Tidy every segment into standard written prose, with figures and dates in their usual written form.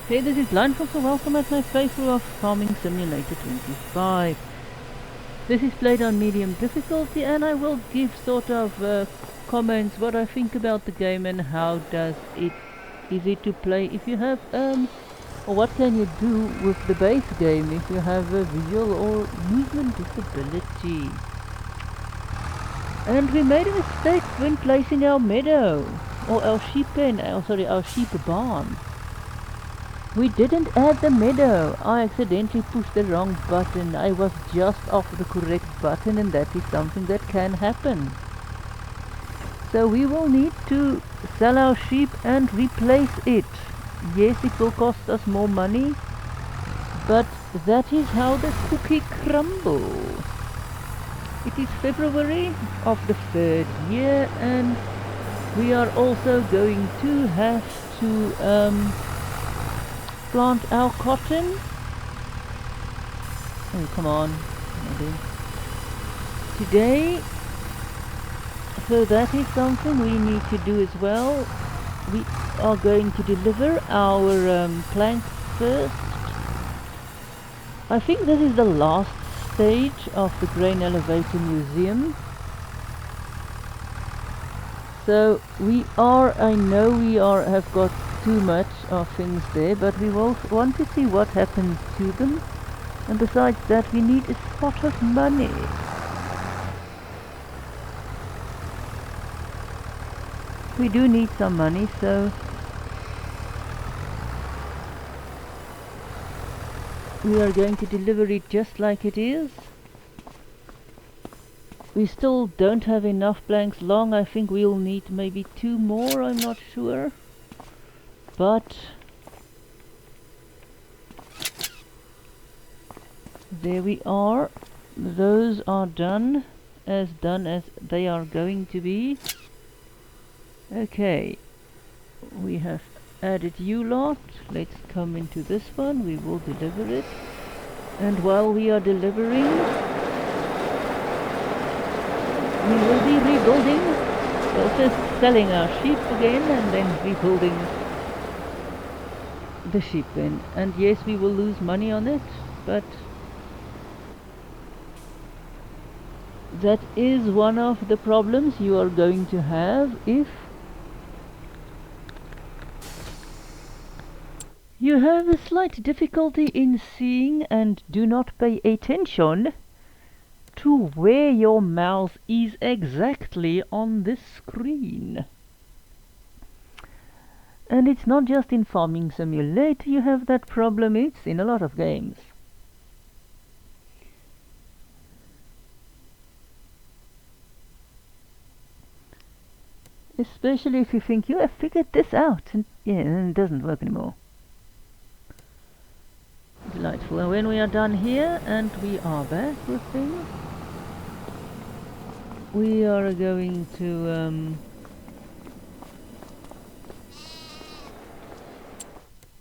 Hey, this is Blind Fox, and welcome at my playthrough of Farming Simulator 25. This is played on medium difficulty, and I will give sort of comments what I think about the game and how does it easy to play if you have or what can you do with the base game if you have a visual or movement disability. And we made a mistake when placing our meadow or our sheep pen, our sheep barn. We didn't add the meadow. I accidentally pushed the wrong button. I was just off the correct button, and that is something that can happen. So we will need to sell our sheep and replace it. Yes, it will cost us more money, but that is how the cookie crumbles. It is February of the 3rd year, and we are also going to have to plant our cotton. Oh, come on. Today, so that is something we need to do as well. We are going to deliver our planks first. I think this is the last stage of the grain elevator museum. So I know we have got too much of things there, but we will want to see what happens to them. And besides that, we need a spot of money. We do need some money, so we are going to deliver it just like it is. We still don't have enough planks long. I think we'll need maybe 2 more, I'm not sure. But there we are. Those are done as they are going to be. Okay, we have added you lot. Let's come into this one. We will deliver it. And while we are delivering, we will be rebuilding. Well, first selling our sheep again and then rebuilding the sheep pen. And yes, we will lose money on it, but that is one of the problems you are going to have if you have a slight difficulty in seeing and do not pay attention to where your mouse is exactly on this screen. And it's not just in Farming Simulator you have that problem, it's in a lot of games. Especially if you think you have figured this out, and yeah, and it doesn't work anymore. Delightful. And when we are done here and we are back with things, we are going to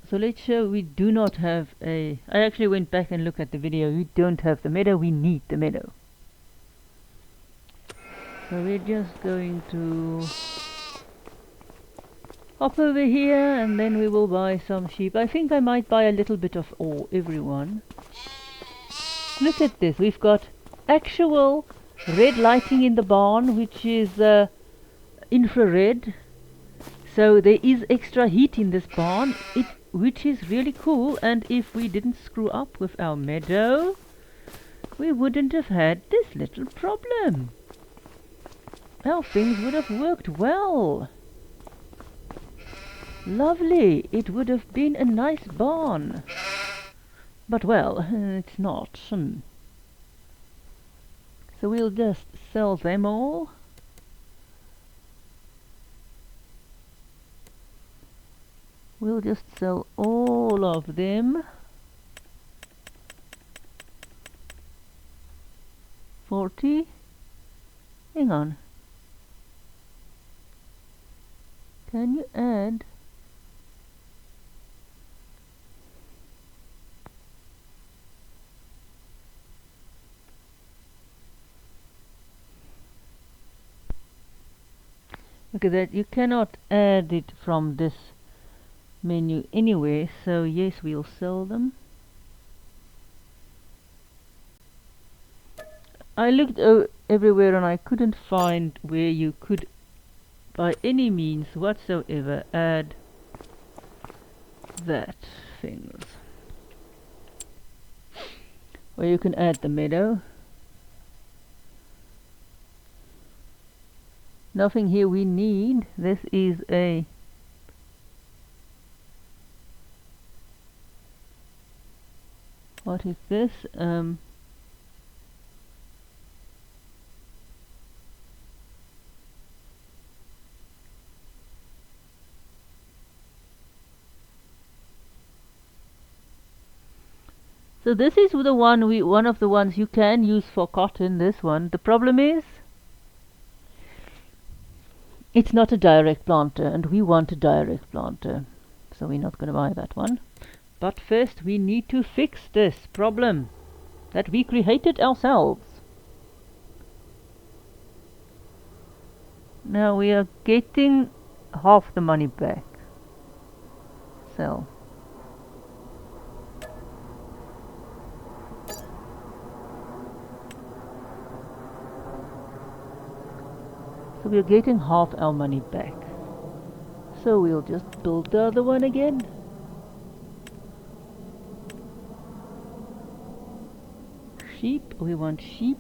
so let's show we do not have I actually went back and looked at the video. We don't have the meadow. We need the meadow. So we're just going to hop over here and then we will buy some sheep. I think I might buy a little bit of everyone. Look at this. We've got actual red lighting in the barn, which is infrared. So there is extra heat in this barn, which is really cool. And if we didn't screw up with our meadow, we wouldn't have had this little problem. Our things would have worked well. Lovely. It would have been a nice barn. But well, it's not. So we'll just sell them all. We'll just sell all of them. 40. Hang on. Can you add? Look at that. You cannot add it from this menu anywhere, so yes, we'll sell them. I looked everywhere and I couldn't find where you could by any means whatsoever add that things. Where you can add the meadow. Nothing here we need. This is a what is this? So this is the one of the ones you can use for cotton, this one. The problem is it's not a direct planter and we want a direct planter. So we're not going to buy that one. But first we need to fix this problem that we created ourselves. Now we are getting half the money back. Sell. So we're getting half our money back. So we'll just build the other one again. Sheep, we want sheep.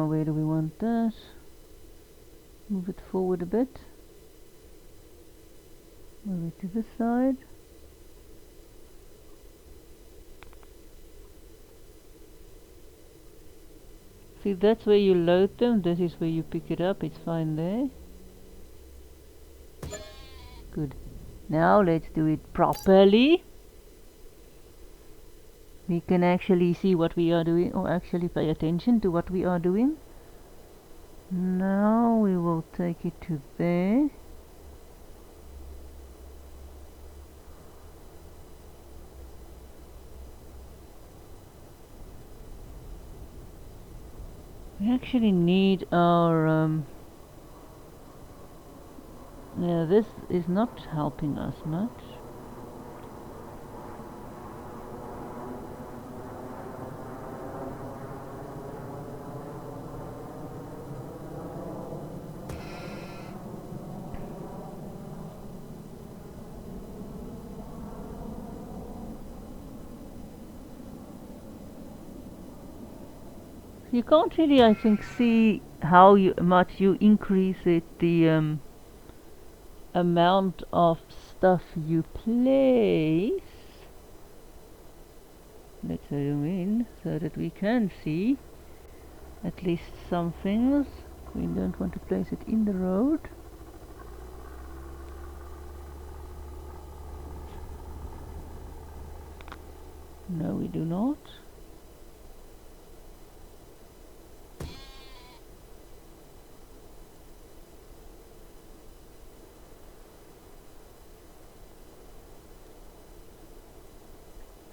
Where do we want that? Move it forward a bit. Move it to this side. See, that's where you load them. This is where you pick it up. It's fine there. Good. Now let's do it properly. We can actually see what we are doing, or actually pay attention to what we are doing. Now we will take it to there. We actually need our yeah, this is not helping us much. You can't really, I think, see how much you increase it, the amount of stuff you place. Let's zoom in so that we can see at least some things. We don't want to place it in the road. No, we do not.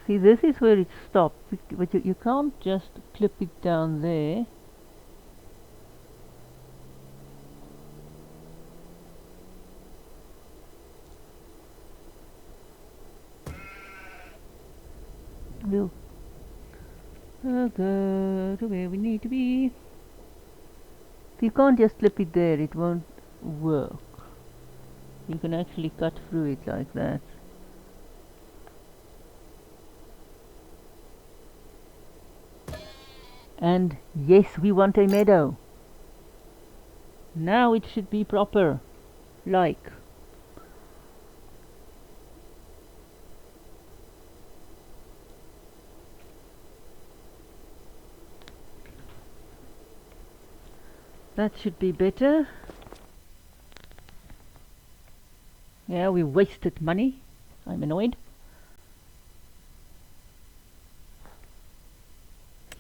See, this is where it stopped, but you can't just clip it down there. We'll go to where we need to be. You can't just clip it there, it won't work. You can actually cut through it like that. And yes, we want a meadow. Now it should be proper. Like. That should be better. Yeah, we wasted money. I'm annoyed.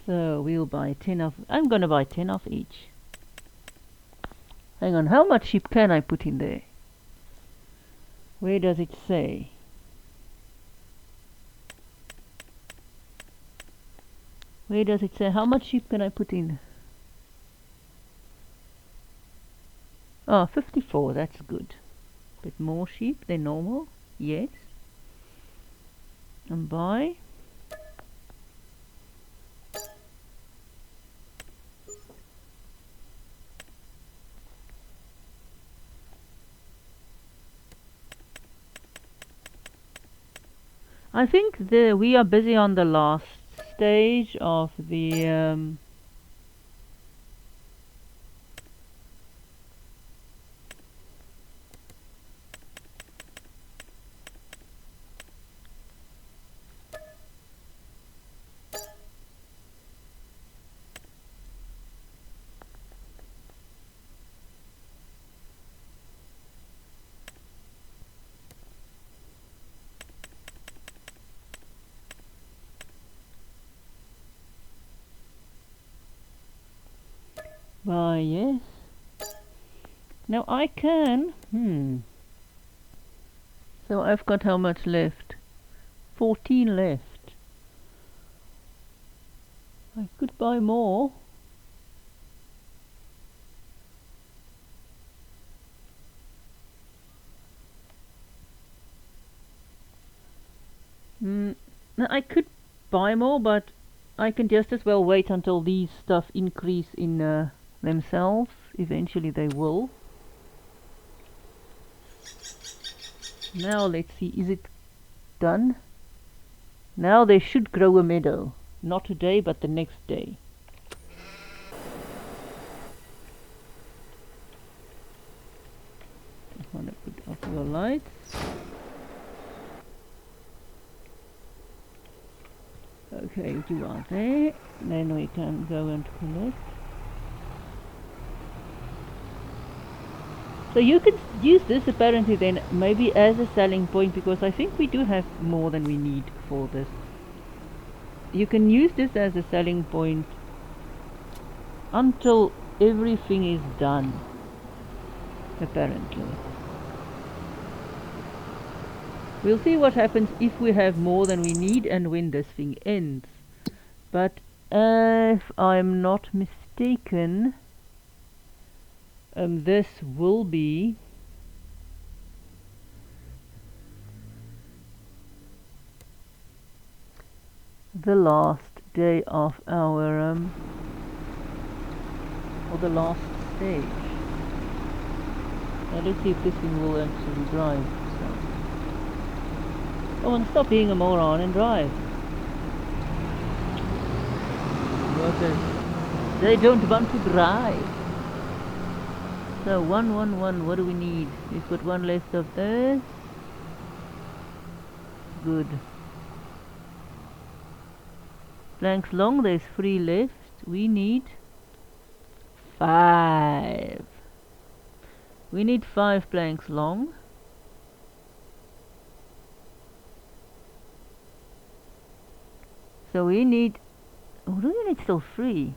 So we'll buy 10 of, I'm gonna buy 10 of each. Hang on, how much sheep can I put in there? Where does it say? Where does it say how much sheep can I put in? Oh, 54, that's good. Bit more sheep than normal, yes. And buy. I think we are busy on the last stage of the why yes. Now I can so I've got how much left? 14 left. I could buy more. Now I could buy more, but I can just as well wait until these stuff increase in themselves. Eventually they will. Now let's see, is it done? Now they should grow a meadow. Not today, but the next day. I want to put off your lights. Okay, you are there. Then we can go and collect. So you can use this apparently then maybe as a selling point, because I think we do have more than we need for this. You can use this as a selling point until everything is done, apparently. We'll see what happens if we have more than we need and when this thing ends. But if I'm not mistaken, this will be the last day of our or the last stage. Now let's see if this thing will actually drive. Oh, and stop being a moron and drive. Workers, they don't want to drive. So 111, what do we need? We've got one left of this. Good. Planks long, there's 3 left. We need 5. We need 5 planks long. So we need, oh, do we need still 3?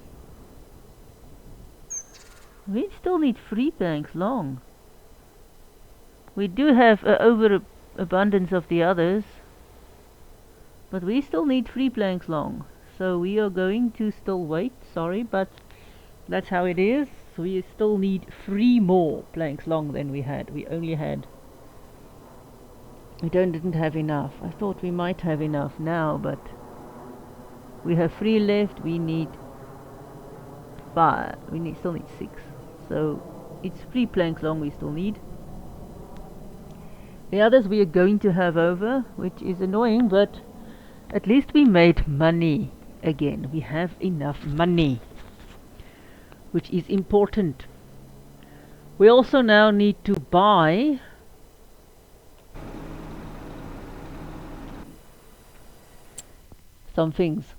We still need 3 planks long. We do have overabundance of the others, but we still need 3 planks long. So we are going to still wait, sorry, but that's how it is. So we still need 3 more planks long than we had. We only had, didn't have enough. I thought we might have enough now, but we have 3 left. We need 5. We still need 6. So it's 3 planks long we still need. The others we are going to have over, which is annoying, but at least we made money again. We have enough money, which is important. We also now need to buy some things.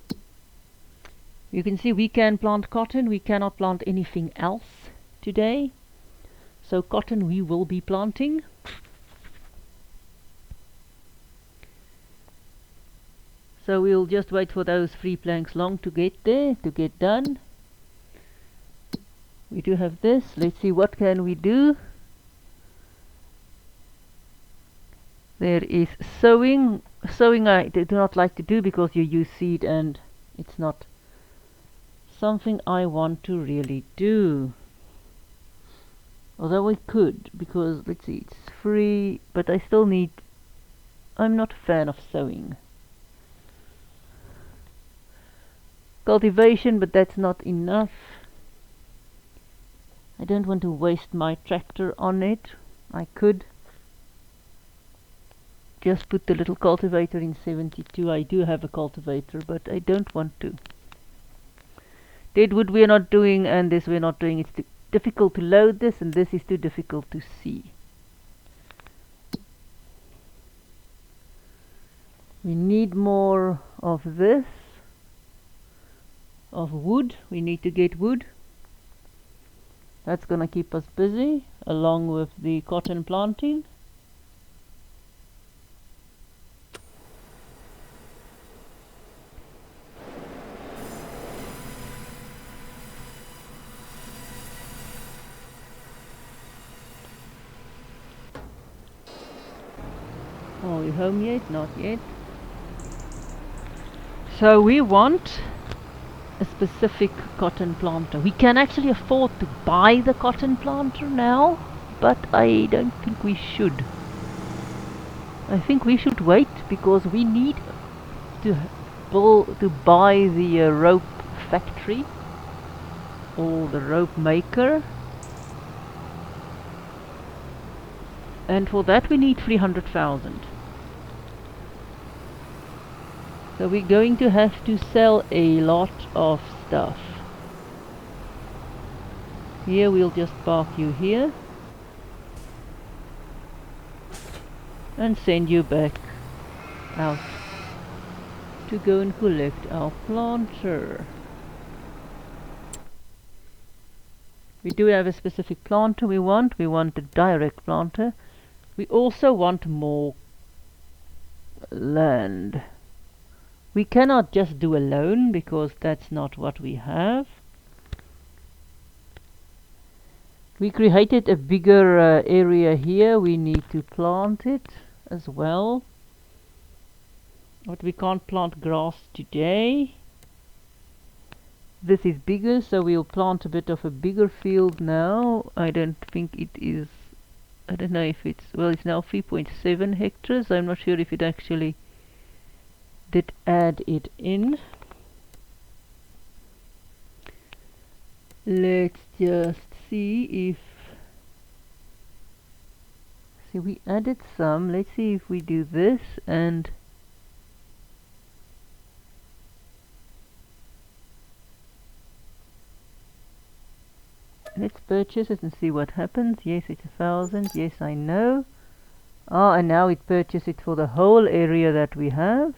You can see we can plant cotton. We cannot plant anything else today. So cotton we will be planting. So we'll just wait for those 3 planks long to get there, to get done. We do have this. Let's see what can we do. There is sewing. Sewing I do not like to do because you use seed and it's not something I want to really do. Although we could, because let's see, it's free, but I still need. I'm not a fan of sewing. Cultivation, but that's not enough. I don't want to waste my tractor on it. I could just put the little cultivator in 72. I do have a cultivator, but I don't want to. Deadwood we're not doing, and this we're not doing. It's too difficult to load this, and this is too difficult to see. We need more of this, of wood. We need to get wood. That's gonna keep us busy, along with the cotton planting. Are we home yet? Not yet. So we want a specific cotton planter. We can actually afford to buy the cotton planter now, but I don't think we should. I think we should wait because we need to buy the rope factory or the rope maker, and for that we need 300,000. So we're going to have to sell a lot of stuff. Here we'll just park you here and send you back out to go and collect our planter. We do have a specific planter we want. We want a direct planter. We also want more land. We cannot just do a loan because that's not what we have. We created a bigger area here. We need to plant it as well. But we can't plant grass today. This is bigger, so we'll plant a bit of a bigger field now. I don't think it is. I don't know if it's. Well, it's now 3.7 hectares. I'm not sure if it actually did add it in. Let's just see if. See, we added some. Let's see if we do this and. Let's purchase it and see what happens. Yes, it's 1,000. Yes, I know. Ah, and now it purchased it for the whole area that we have.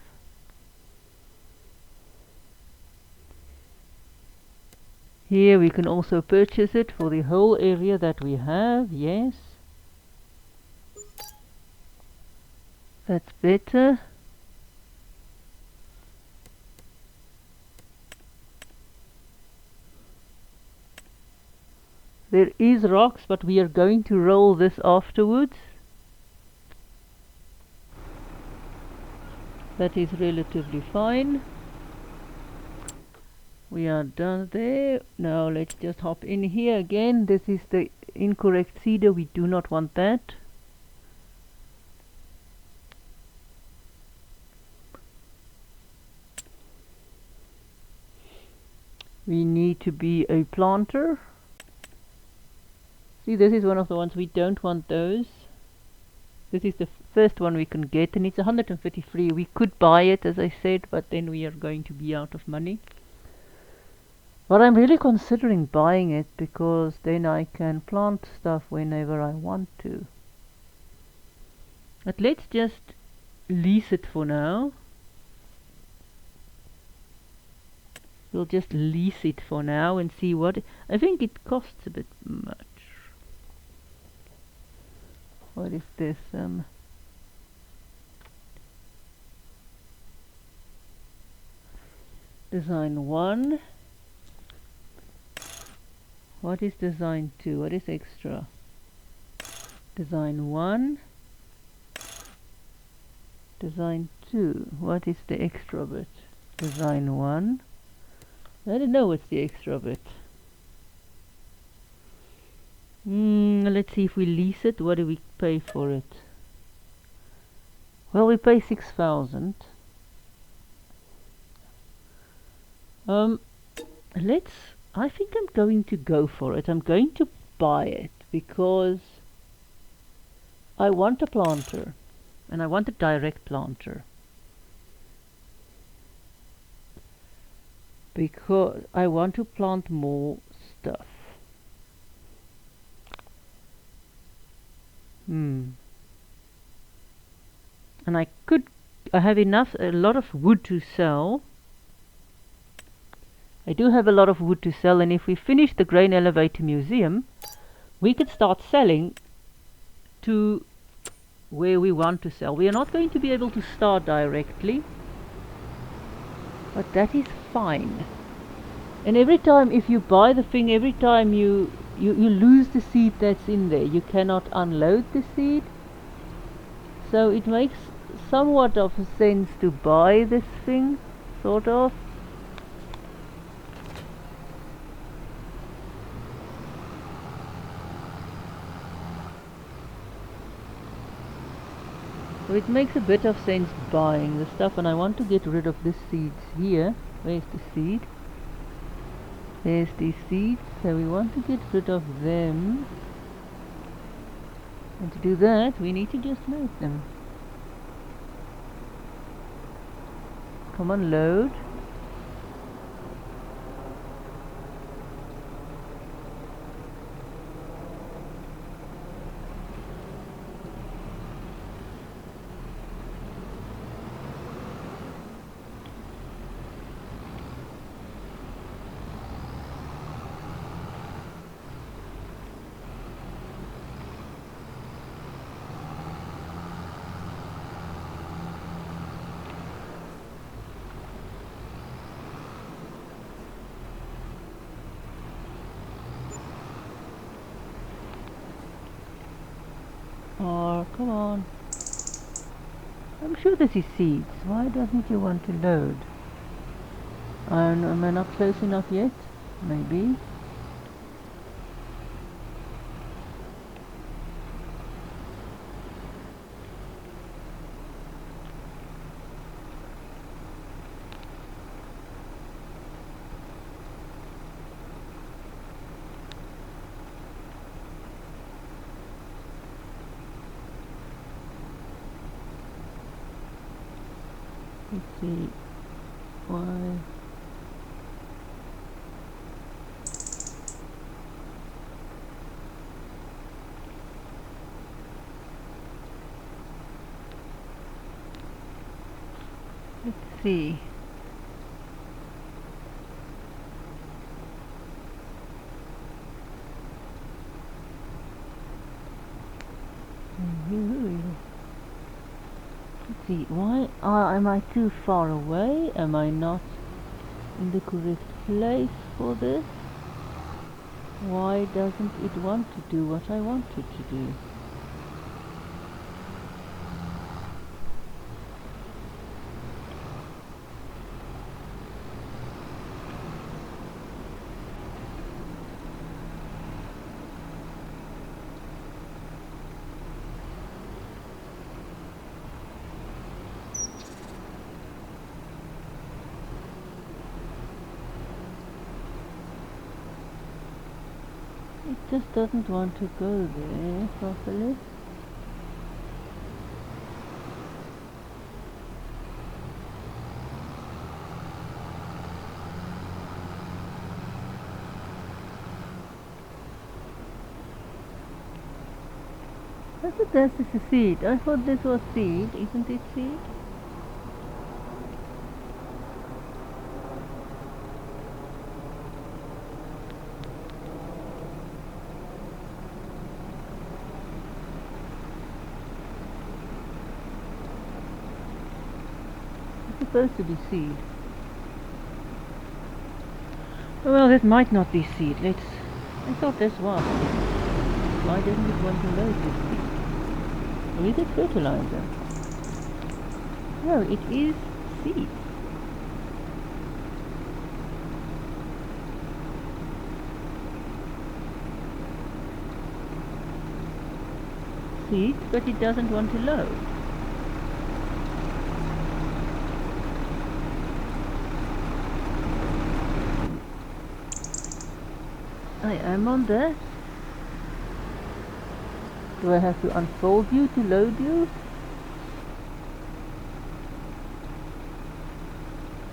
Here we can also purchase it for the whole area that we have. Yes. That's better. There is rocks, but we are going to roll this afterwards. That is relatively fine. We are done there. Now let's just hop in here again. This is the incorrect cedar. We do not want that. We need to be a planter. See, this is one of the ones we don't want those. This is the first one we can get, and it's 133. We could buy it, as I said, but then we are going to be out of money. But I'm really considering buying it because then I can plant stuff whenever I want to. But let's just lease it for now. We'll just lease it for now and see what. I think it costs a bit much. What is this? Design 1. What is design 2? What is extra? Design 1. Design 2. What is the extra bit? Design 1. I don't know what's the extra bit. Let's see if we lease it. What do we pay for it? Well, we pay 6,000. I think I'm going to go for it. I'm going to buy it because I want a planter, and I want a direct planter. Because I want to plant more stuff. And I have a lot of wood to sell. I do have a lot of wood to sell, and if we finish the grain elevator museum, we could start selling to where we want to sell. We are not going to be able to start directly, but that is fine. And every time, if you buy the thing, every time you lose the seed that's in there. You cannot unload the seed. So it makes somewhat of a sense to buy this thing, sort of. So it makes a bit of sense buying the stuff, and I want to get rid of the seeds here. Where's the seed? There's the seeds, so we want to get rid of them. And to do that, we need to just load them. Come on, load. Oh, come on. I'm sure this is seeds. Why doesn't you want to load? Am I not close enough yet? Maybe. Let's see. Why? Let's see. Let's see. Why am I too far away? Am I not in the correct place for this? Why doesn't it want to do what I want it to do? It just doesn't want to go there properly. I thought this is a seed. I thought this was seed. Isn't it seed? Supposed to be seed. Well, this might not be seed. Let's I thought this was. Why didn't it want to load this seed? Or is it fertilizer? No, it is seed. Seeds, but it doesn't want to load. I am on that. Do I have to unfold you to load you?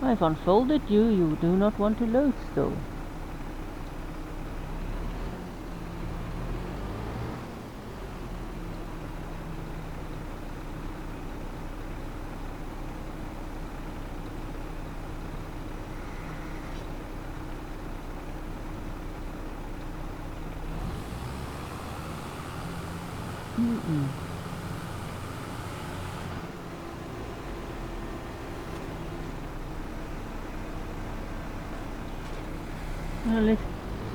I've unfolded you, you do not want to load still. Well, let's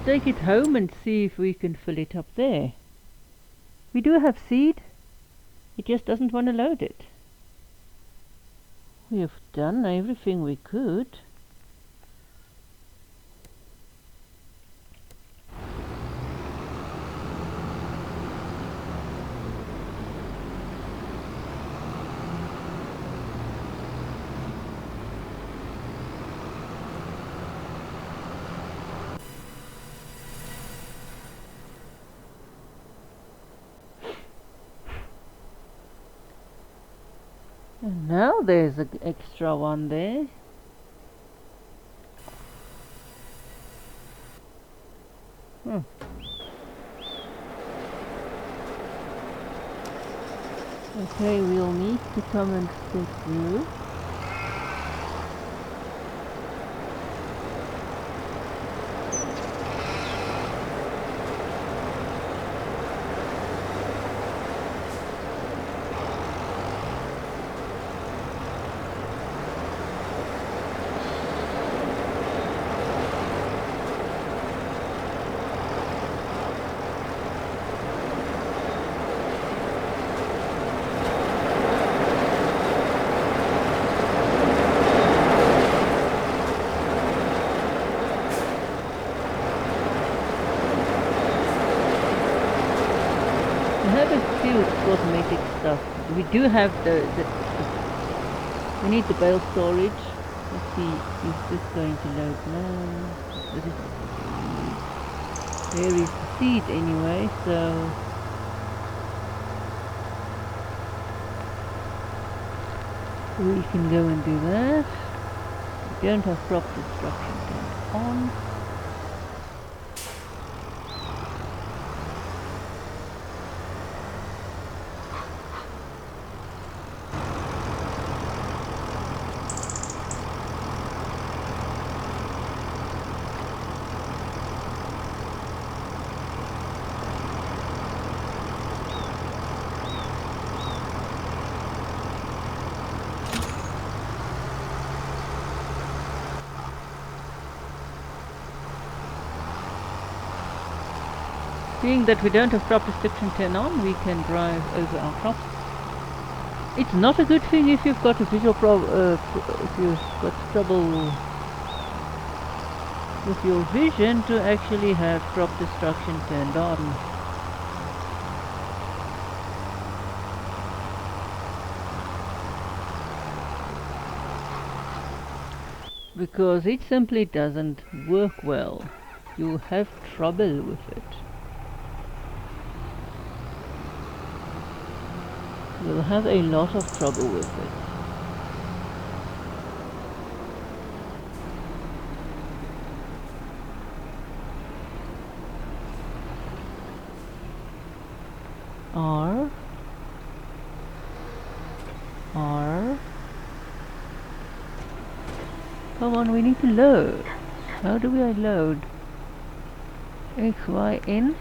take it home and see if we can fill it up there. We do have seed, it just doesn't want to load it. We have done everything we could. And now there's an extra one there. Okay, we'll need to come and stick you. Cosmetic stuff. We do have we need the bale storage. Let's see, is this going to load? No. There is seed anyway, so we can go and do that. We don't have crop destruction turned on. Seeing that we don't have crop restriction turned on, we can drive over our crops. It's not a good thing if you've got a visual if you've got trouble with your vision to actually have crop destruction turned on. Because it simply doesn't work well. You have trouble with it. You'll have a lot of trouble with it. R. Come on, we need to load. How do we load? X, Y, N?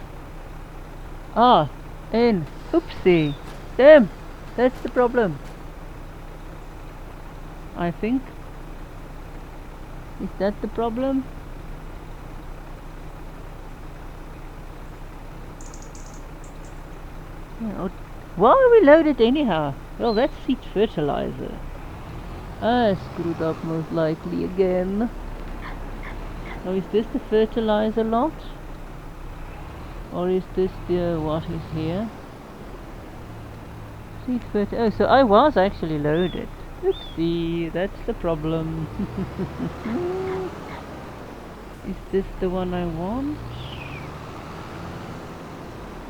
Ah, N. Oopsie. Damn. That's the problem. I think. Is that the problem? Oh, why are we loaded anyhow? Well, that's seed fertilizer. I screwed up most likely again. Oh, is this the fertilizer lot? Or is this the what is here? Seed fertilizer. Oh, so I was actually loaded. Oopsie, that's the problem. Is this the one I want?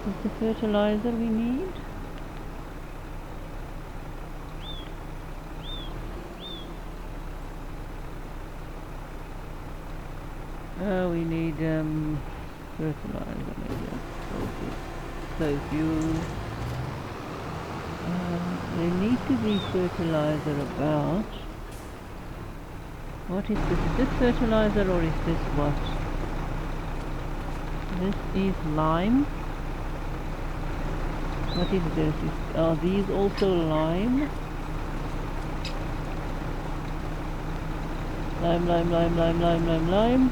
Is the fertilizer we need? Oh, we need fertilizer maybe. Okay. So if you there need to be fertilizer about. What is this? Is this fertilizer or is this what? This is lime. What is this? Are these also lime? Lime, lime, lime, lime, lime, lime, lime.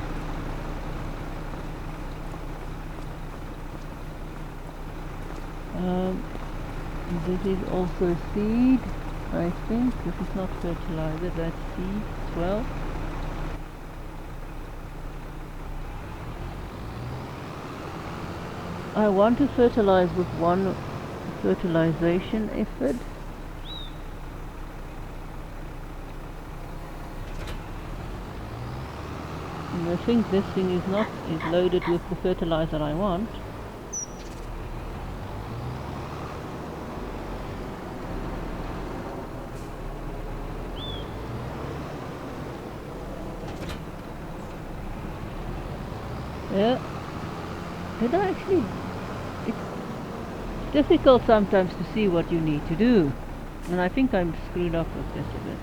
This is also seed, I think. This is not fertilizer, that's seed as well. I want to fertilize with one fertilization effort. And I think this thing is loaded with the fertilizer I want. Yeah. Did I actually? It's difficult sometimes to see what you need to do. And I think I'm screwed up with this a bit.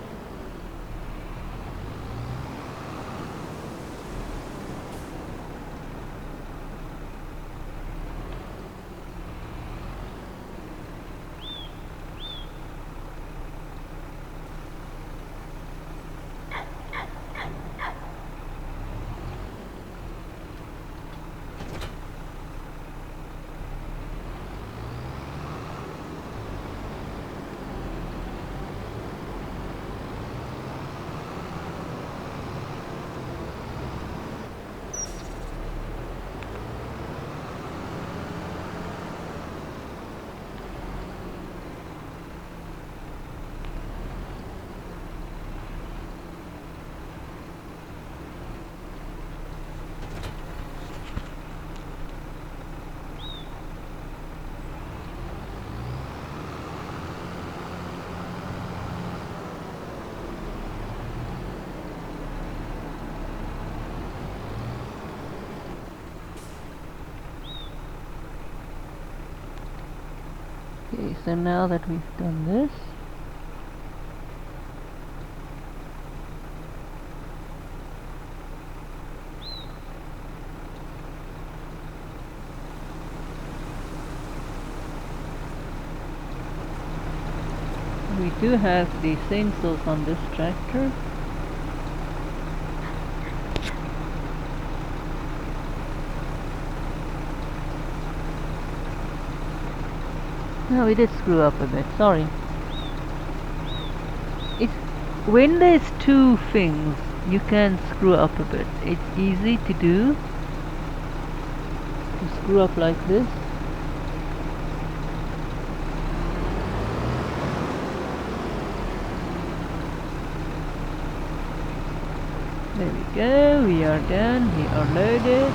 Okay, so now that we've done this, we do have the sensors on this tractor. No, we did screw up a bit, sorry. It's when there's two things, you can screw up a bit. It's easy to do, to screw up like this. There we go, we are done, we are loaded.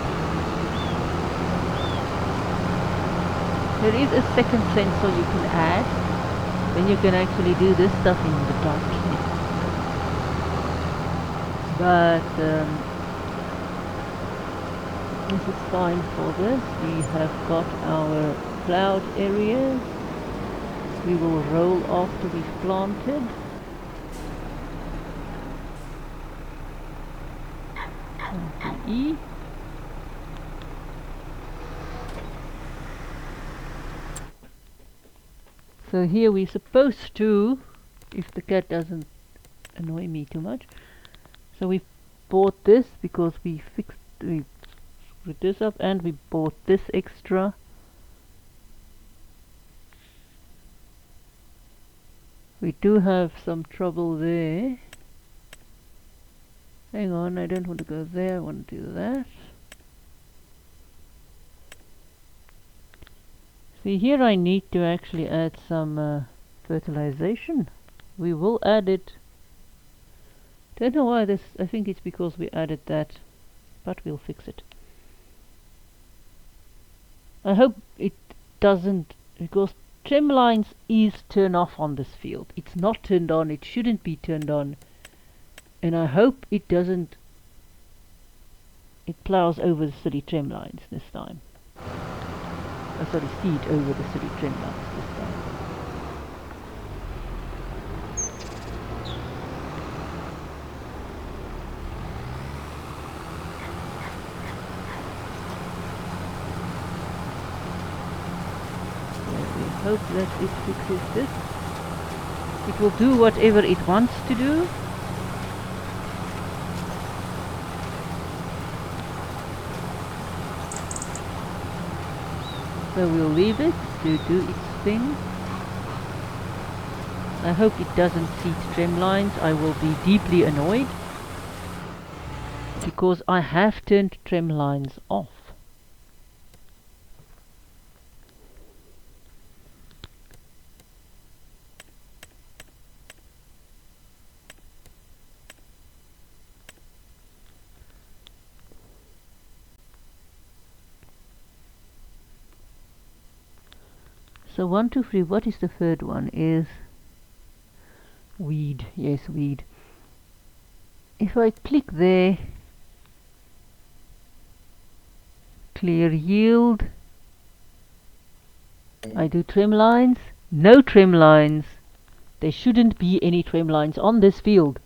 There is a second sensor you can add, then you can actually do this stuff in the dark. But this is fine for this. We have got our cloud areas. We will roll after we've planted. E. So here we're supposed to, if the cat doesn't annoy me too much, so we bought this because we screwed this up, and we bought this extra We do have some trouble there. Hang on, I don't want to go there, I want to do that. See, here I need to actually add some fertilization. We will add it. Don't know why this, I think it's because we added that, but we'll fix it. I hope it doesn't, because trim lines is turned off on this field. It's not turned on, it shouldn't be turned on. And I hope it doesn't, it plows over the city trim lines this time. Sorry, seed over the city trim lines this time. Hope that it fixes this. It will do whatever it wants to do. So we'll leave it to do its thing. I hope it doesn't seed trim lines. I will be deeply annoyed because I have turned trim lines off. So 1, 2, 3, what is the third one? Is weed. Yes, weed. If I click there, clear yield, I do trim lines, no trim lines. There shouldn't be any trim lines on this field.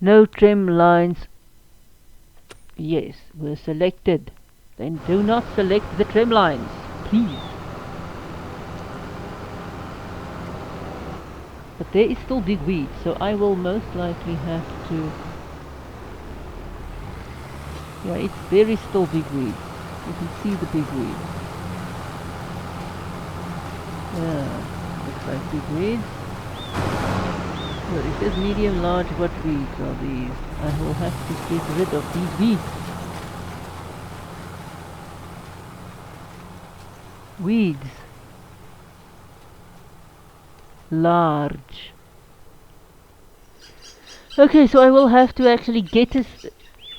No trim lines. Yes, were selected. Then do not select the trim lines, please. But there is still big weeds, so I will most likely have to... Yeah, it's very still big weeds. You can see the big weeds. Yeah, looks like big weeds. Well, it says medium, large, what weeds are these? I will have to get rid of these weeds. Weeds. Large. Okay, so I will have to actually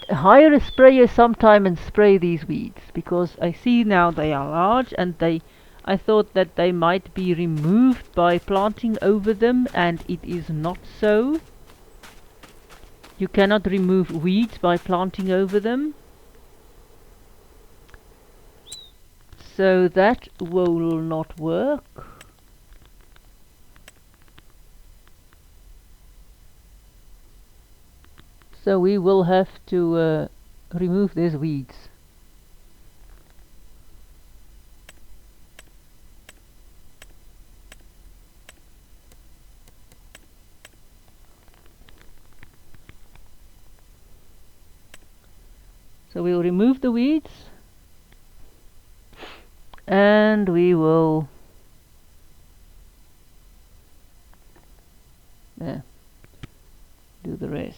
hire a sprayer sometime and spray these weeds, because I see now they are large, and I thought that they might be removed by planting over them, and it is not so. You cannot remove weeds by planting over them. So that will not work. So we will have to remove these weeds. So we'll remove the weeds. And we will do the rest.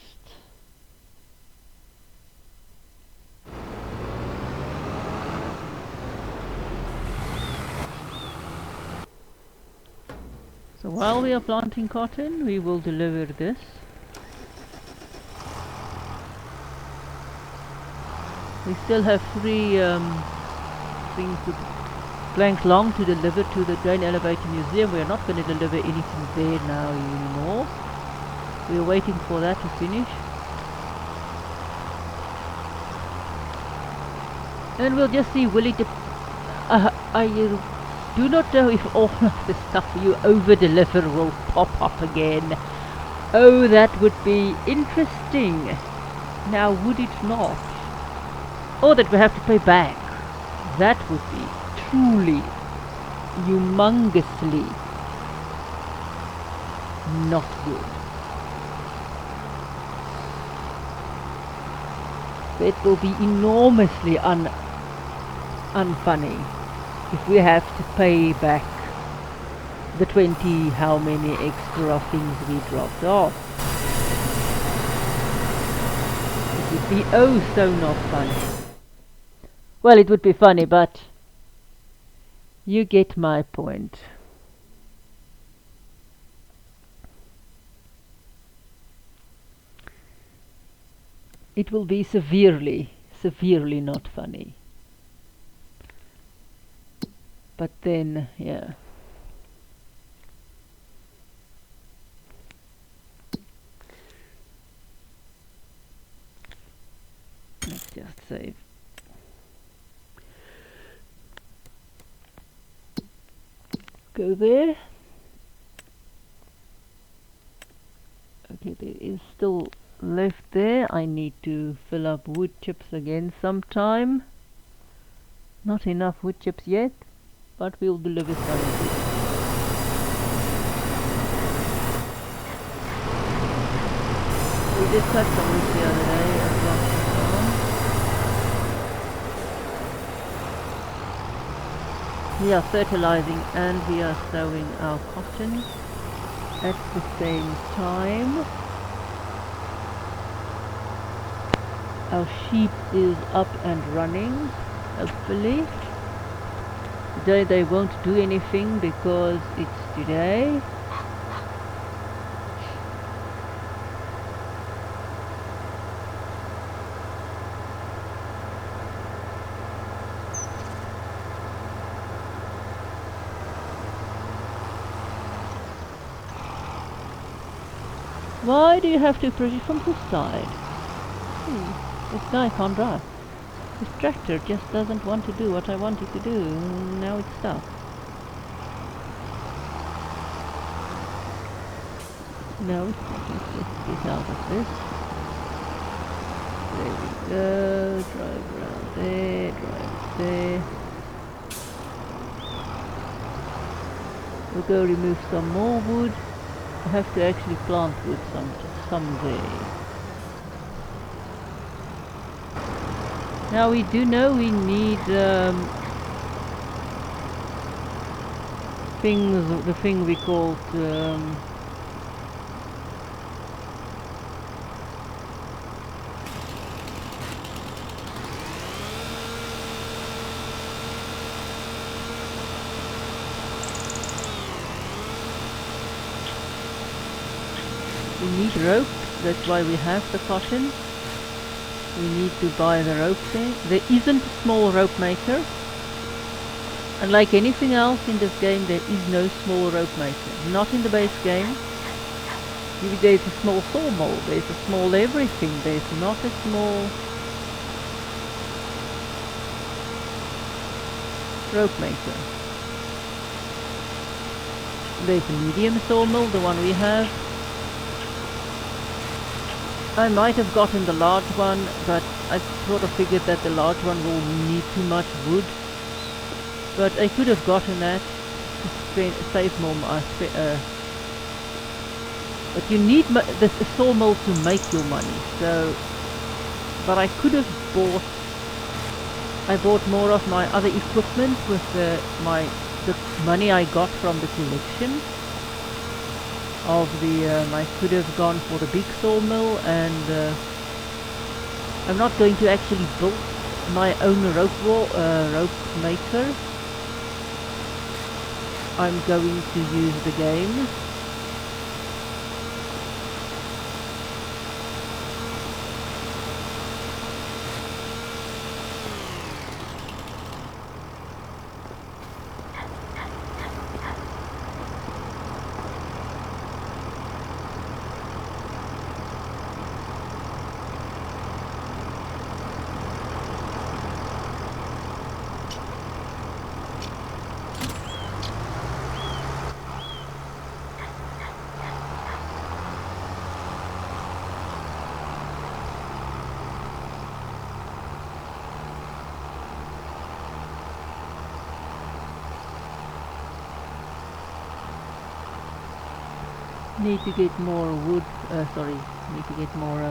So while we are planting cotton, we will deliver this. We still have 3 planks long to deliver to the Grain Elevator Museum. We are not going to deliver anything there now anymore. We are waiting for that to finish. And we'll just see, will it... I do not know if all of the stuff you over-deliver will pop up again. Oh, that would be interesting. Now, would it not? Or that we have to pay back. That would be truly, humongously not good. That will be enormously unfunny. if we have to pay back the 20 how many extra things we dropped off. It would be oh so not funny. Well, it would be funny, but you get my point. It will be severely not funny. But then, yeah. Let's just save. Go there. Okay, there is still left there. I need to fill up wood chips again sometime. Not enough wood chips yet, but we'll deliver some. We did cut some wood the other day as well. We are fertilizing and we are sowing our cotton at the same time. Our sheep is up and running, hopefully. Today they won't do anything because it's today. Why do you have to approach it from the side? This guy can't drive. This tractor just doesn't want to do what I want it to do. Now it's stuck. No, it's not. Let's just get out of this. There we go. Drive around there. Drive there. We'll go remove some more wood. I have to actually plant wood someday. Now we do know we need the thing we called we need rope. That's why we have the cotton. We need to buy the rope there. There isn't a small rope maker. Unlike anything else in this game, there is no small rope maker. Not in the base game. There's a small sawmill, there's a small everything. There's not a small rope maker. There's a medium sawmill, the one we have. I might have gotten the large one, but I sort of figured that the large one will need too much wood. But I could have gotten that to save more. But you need this sawmill to make your money. So, but I could have bought. I bought more of my other equipment with the money I got from the collection. I could have gone for the big sawmill, and I'm not going to actually build my own rope maker. I'm going to use the game. Need to get more wood, need to get more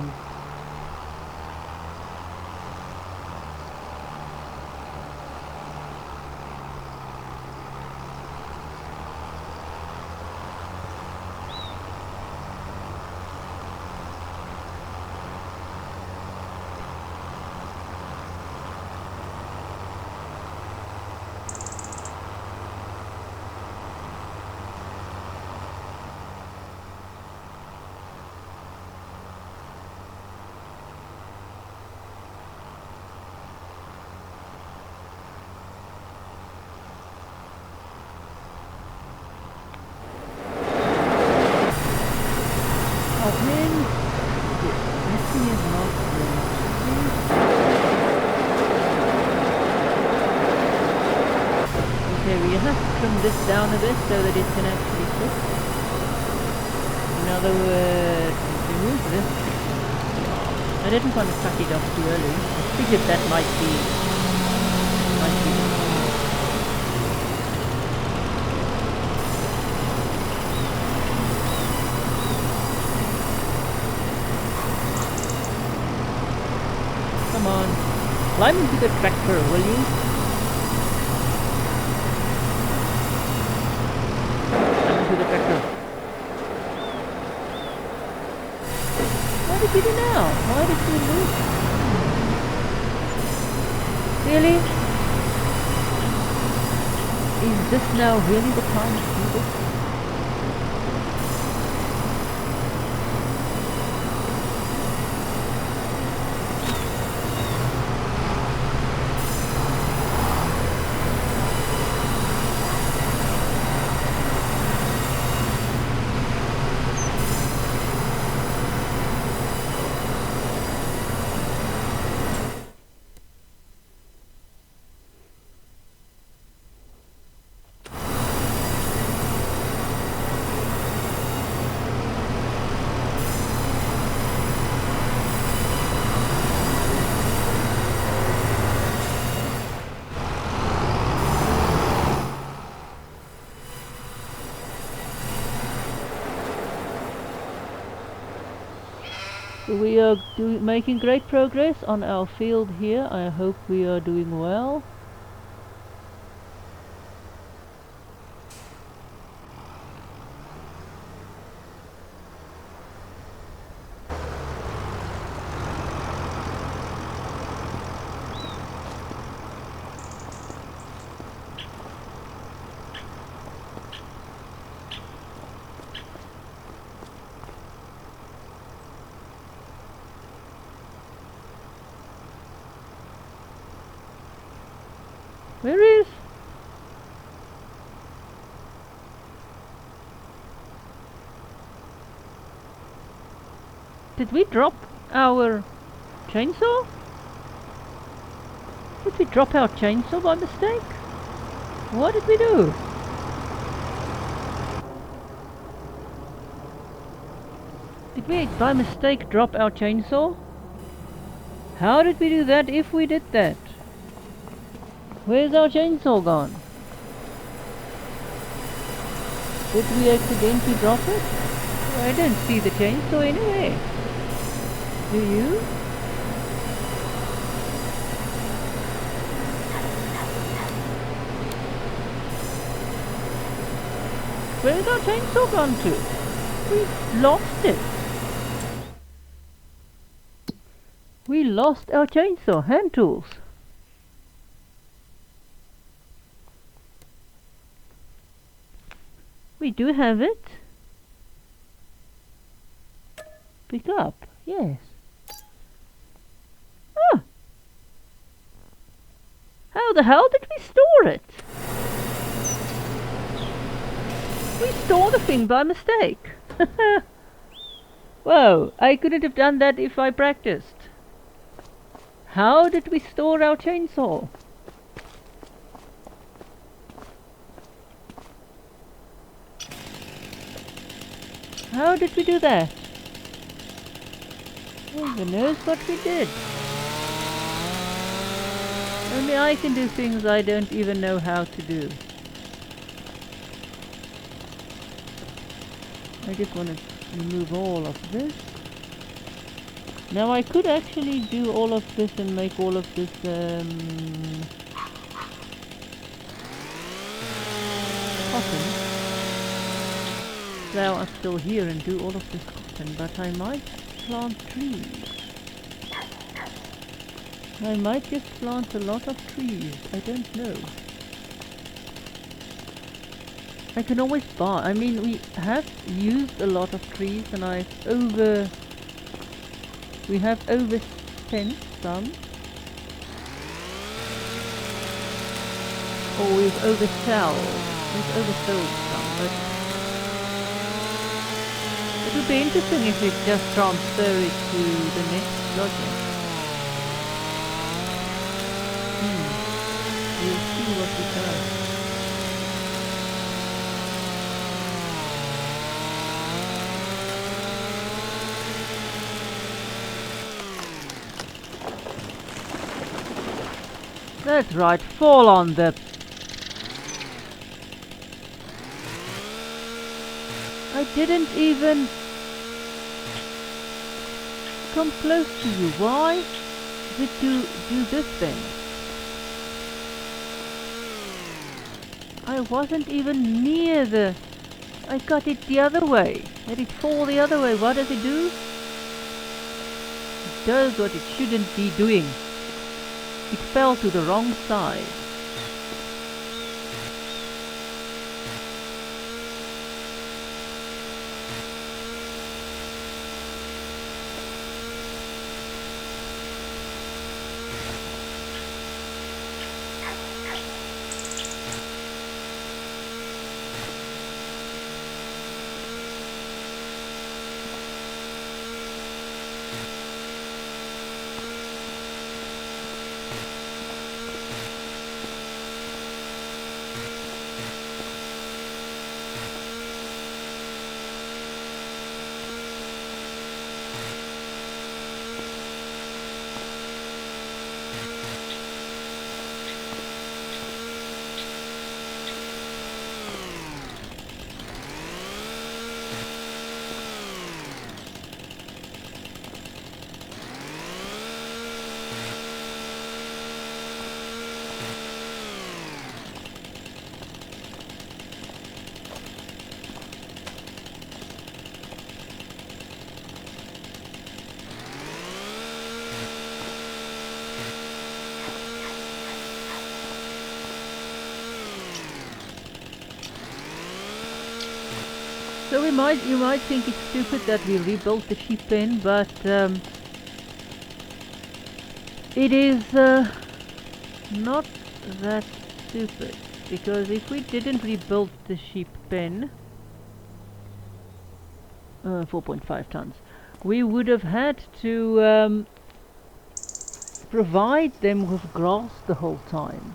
Okay, we have to trim this down a bit so that it can actually fit. In other words, remove this. I didn't want to cut it off too early. I figured that might be Come on. Climb into the tractor, will you? Climb into the tractor. What did we do now? Why did we move? Really? Is this now really the time to do this? We are making great progress on our field here. I hope we are doing well. Where is? Did we drop our chainsaw? Did we drop our chainsaw by mistake? What did we do? Did we by mistake drop our chainsaw? How did we do that if we did that? Where's our chainsaw gone? Did we accidentally drop it? I don't see the chainsaw anywhere. Do you? Where's our chainsaw gone to? We lost it. We lost our chainsaw. Hand tools. We do have it. Pick up. Yes. Ah! How the hell did we store it? We stole the thing by mistake. Whoa, I couldn't have done that if I practiced. How did we store our chainsaw? How did we do that? Who knows what we did? Only I can do things I don't even know how to do. I just want to remove all of this. Now I could actually do all of this and make all of this cotton. Now I'm still here and do all of this cotton, but I might plant trees. I might just plant a lot of trees. I don't know. I can always buy. I mean, we have used a lot of trees, and we have overspent some, or we've oversold some, but it would be interesting if we just transfer it to the next project. We'll see what it does. That's right, fall on the... I didn't even come close to you. Why did you do this then? I wasn't even near the... I got it the other way. Let it fall the other way. What does it do? It does what it shouldn't be doing. It fell to the wrong side. So you might think it's stupid that we rebuilt the sheep pen, but it is not that stupid, because if we didn't rebuild the sheep pen, 4.5 tons, we would have had to provide them with grass the whole time,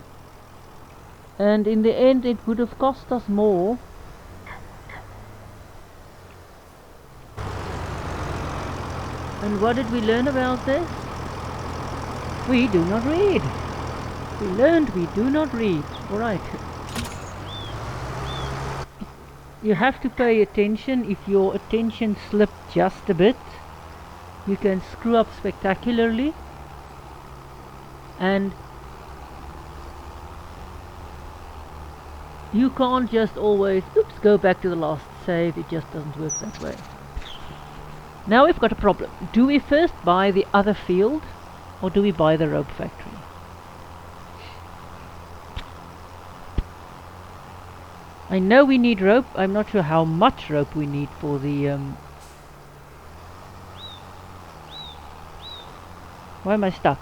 and in the end it would have cost us more. And what did we learn about this? We do not read. We learned we do not read. Alright. You have to pay attention. If your attention slipped just a bit, you can screw up spectacularly. And you can't just always, oops, go back to the last save. It just doesn't work that way. Now we've got a problem. Do we first buy the other field, or do we buy the rope factory? I know we need rope. I'm not sure how much rope we need for the... Why am I stuck?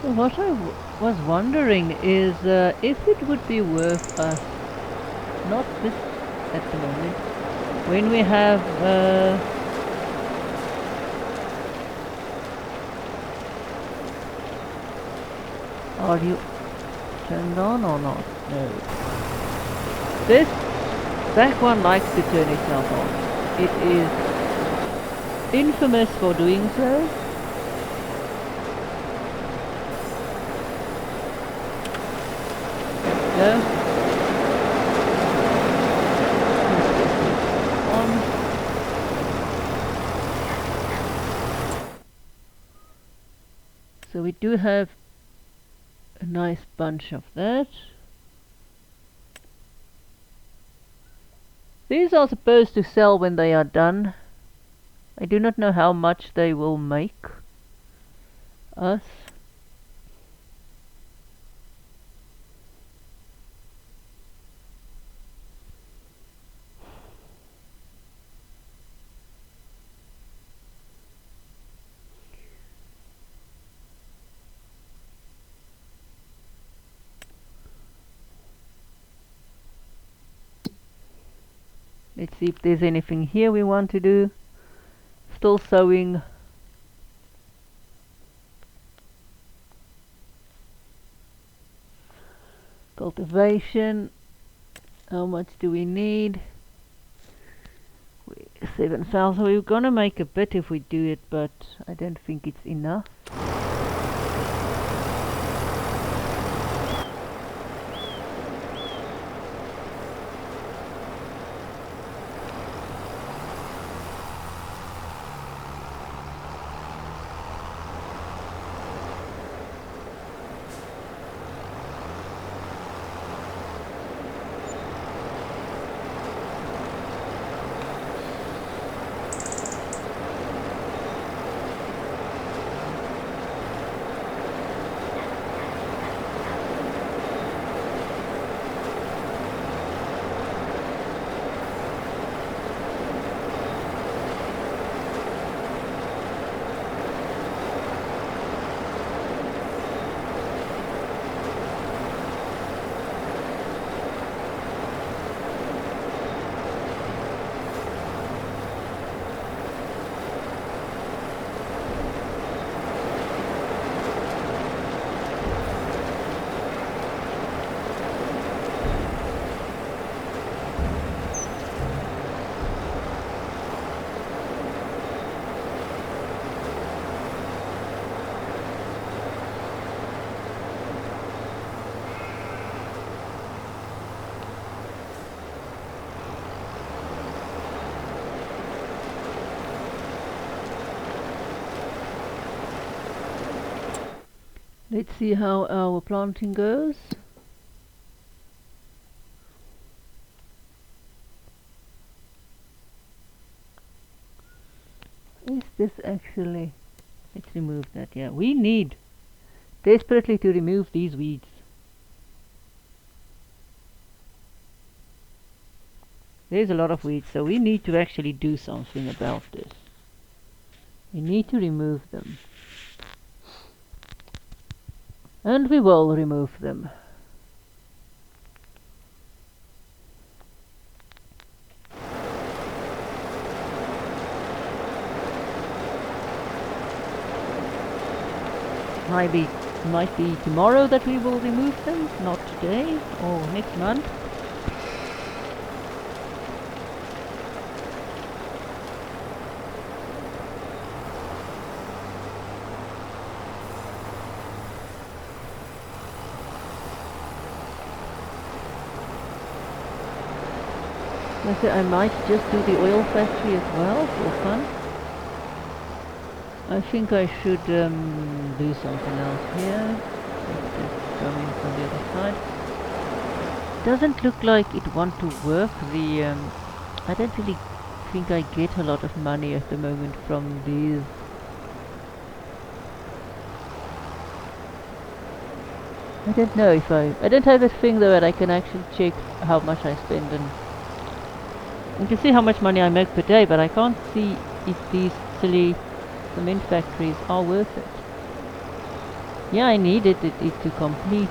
So what I was wondering is if it would be worth us, not this at the moment, when we have are you turned on or not? No. This back one likes to turn itself on. It is infamous for doing so. Go. On. So we do have a nice bunch of that. These are supposed to sell when they are done. I do not know how much they will make us. Let's see if there's anything here we want to do. Still sewing. Cultivation. How much do we need? 7,000. We're gonna make a bit if we do it, but I don't think it's enough. Let's see how our planting goes. Is this actually... Let's remove that, yeah. We need desperately to remove these weeds. There's a lot of weeds, so we need to actually do something about this. We need to remove them. And we will remove them. Might be tomorrow that we will remove them, not today or next month. I might just do the oil factory as well for fun. I think I should do something else here. Let's just go in from the other side. Doesn't look like it want to work. I don't really think I get a lot of money at the moment from these. I don't know if I don't have a thing though that I can actually check how much I spend, and you can see how much money I make per day, but I can't see if these silly cement factories are worth it. Yeah, I needed it to complete.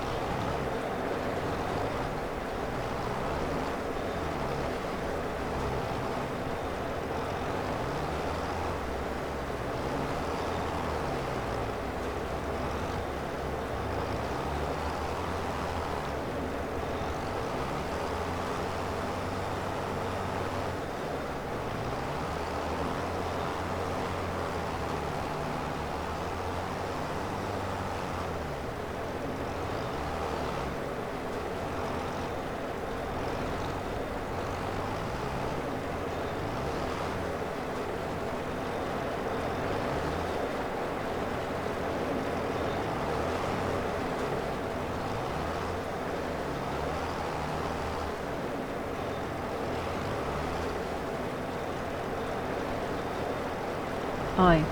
Aye.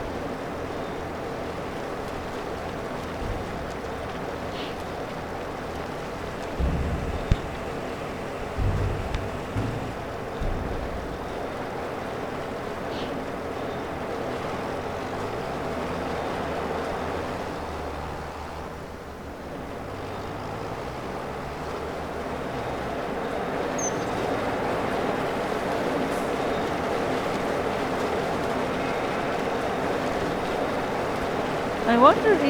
I wonder if,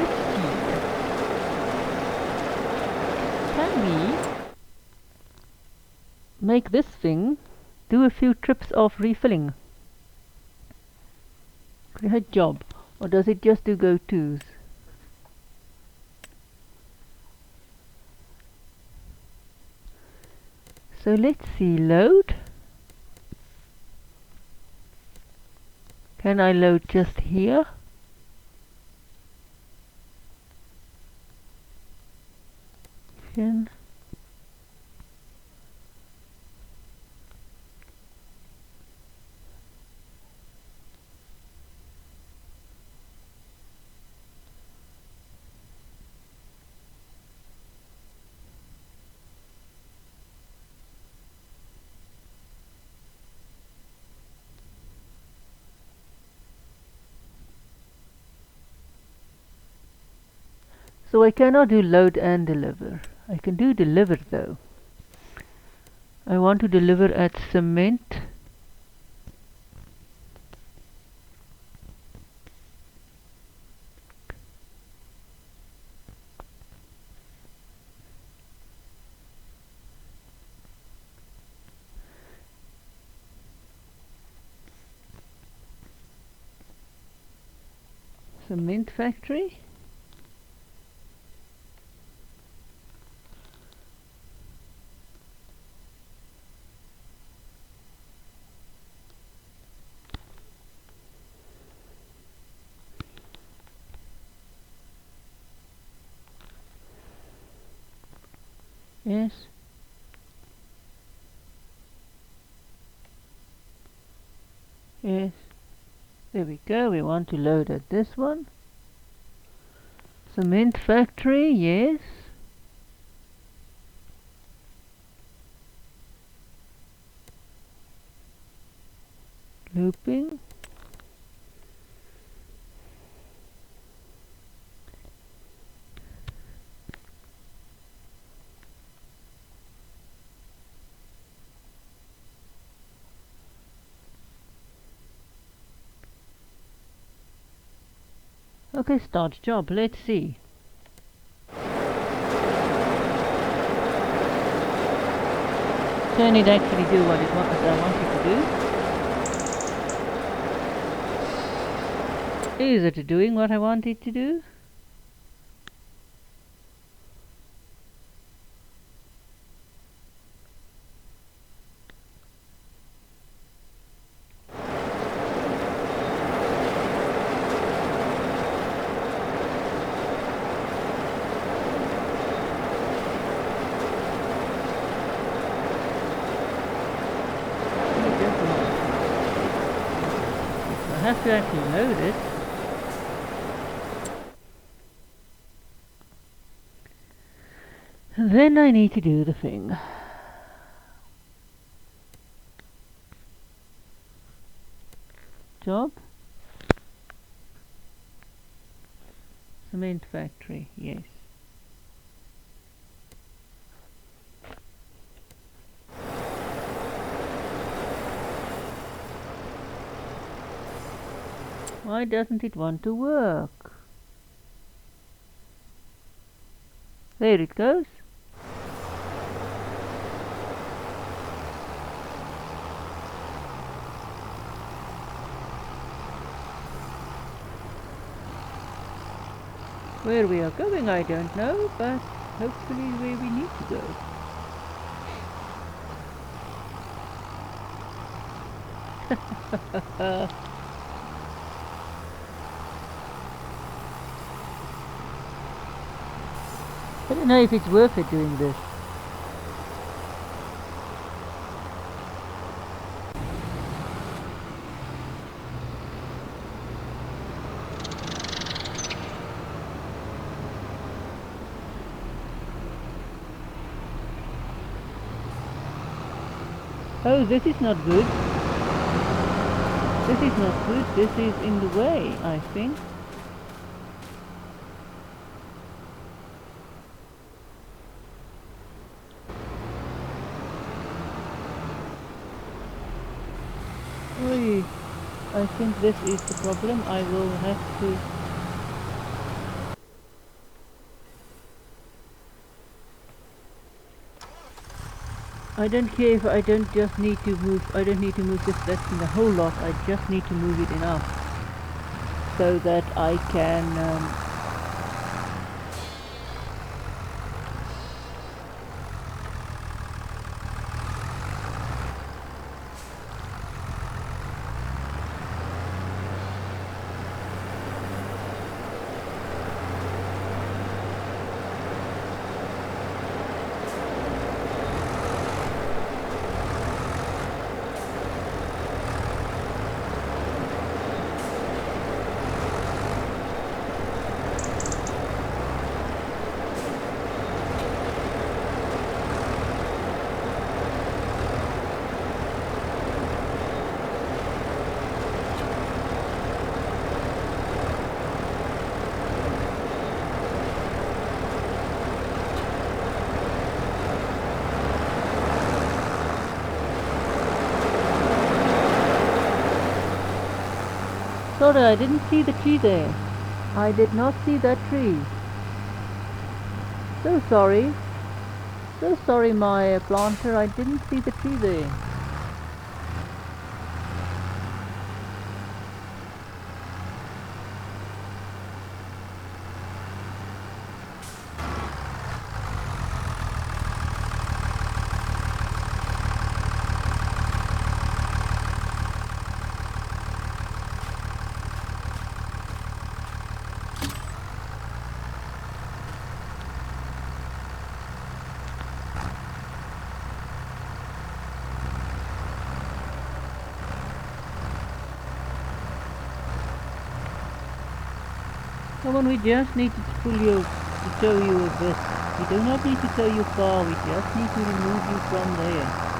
let's see, can we make this thing do a few trips of refilling? Create job, or does it just do go-tos? So let's see, load. Can I load just here? Can So I cannot do load and deliver. I can do deliver though. I want to deliver at cement. Cement factory. Yes. Yes. There we go. We want to load at this one. Cement factory, yes. Looping. Okay, start job. Let's see. Can it actually do what I want it to do? Is it doing what I want it to do? I have to actually load it. Then I need to do the thing. Job. cement factory, yes. Why doesn't it want to work? There it goes. Where we are going I don't know, but hopefully where we need to go. I don't know if it's worth it doing this. Oh, this is not good. This is not good. This is in the way, I think. Oy, I think this is the problem. I will have to... I don't care if I don't just need to move, I don't need to move this section a whole lot, I just need to move it enough so that I can Sorry, I didn't see the tree there. I did not see that tree. So sorry. So sorry, my planter, I didn't see the tree there. Come on, we just need to tow you a bit. We do not need to tow you far, we just need to remove you from there.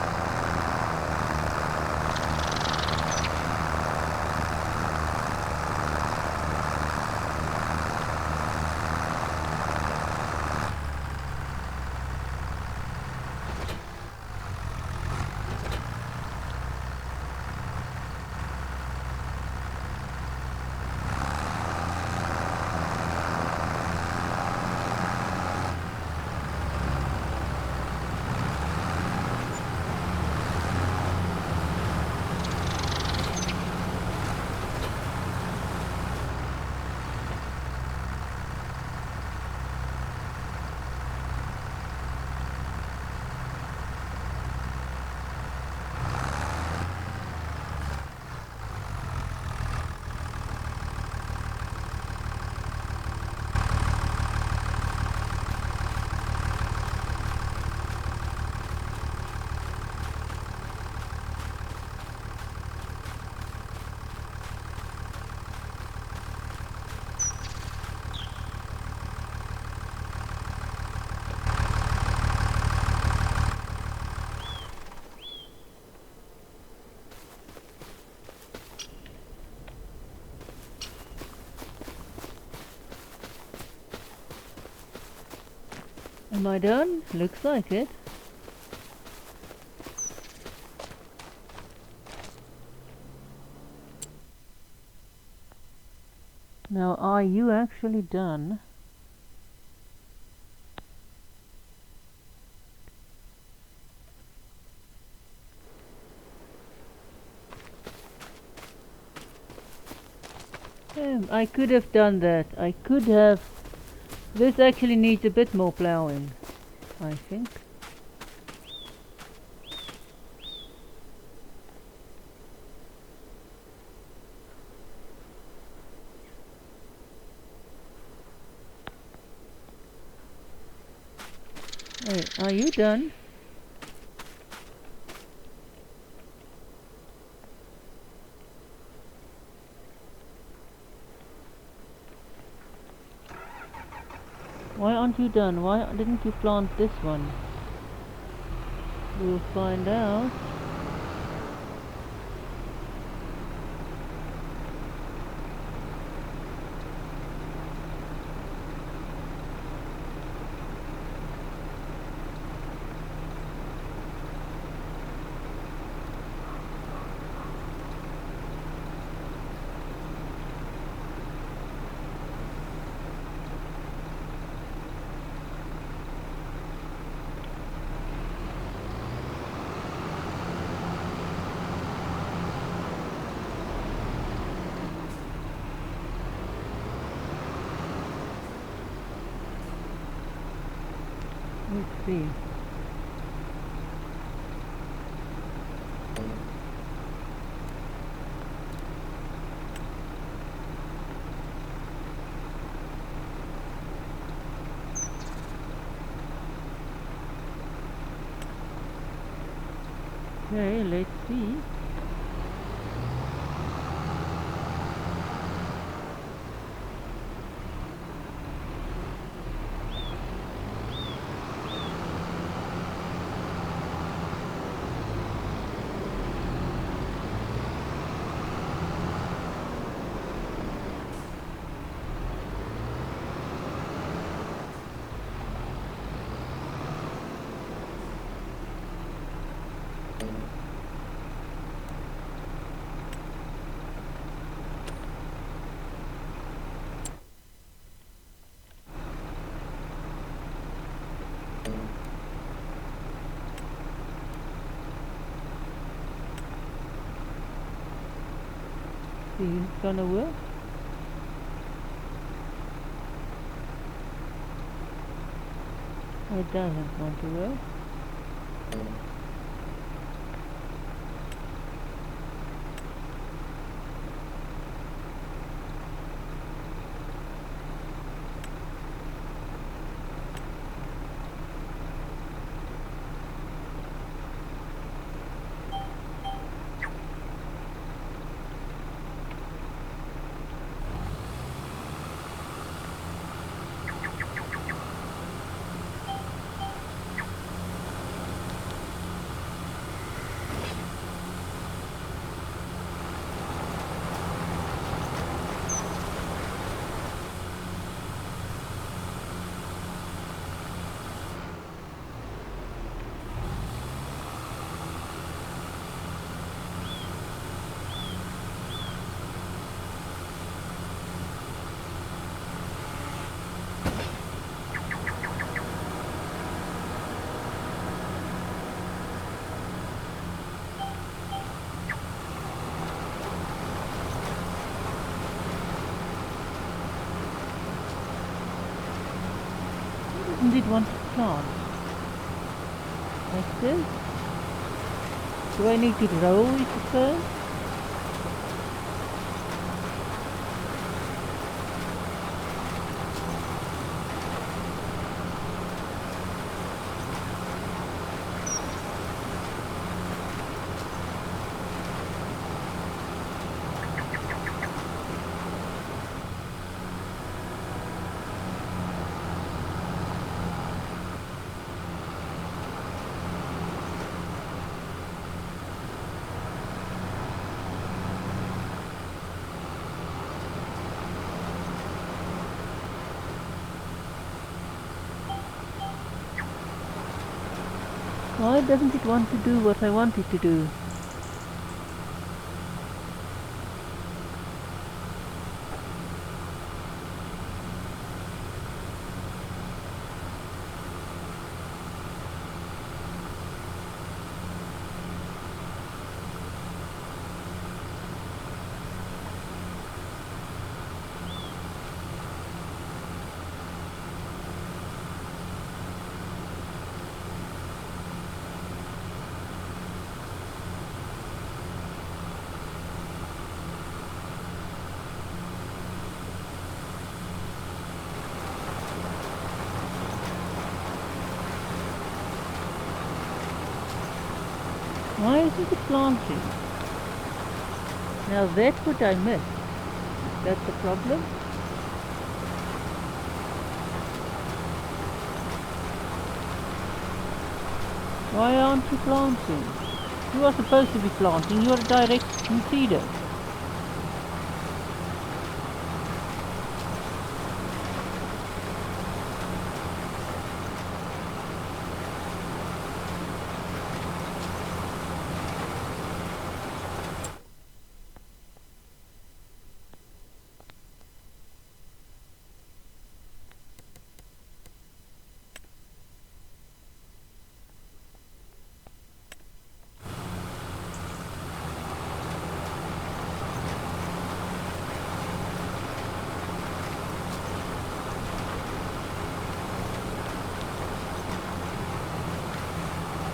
Am I done? Looks like it. Now, are you actually done? I could have done that. I could have. This actually needs a bit more plowing, I think. Hey, are you done? Why aren't you done? Why didn't you plant this one? We'll find out. Let's see. Okay, let's see. See if it's gonna work. It doesn't want to work. Doesn't it want to plant? Like this? Do I need to roll it first? Why doesn't it want to do what I want it to do? Why isn't it planting? Now that's what I missed. That's the problem. Why aren't you planting? You are supposed to be planting. You are a direct seeder.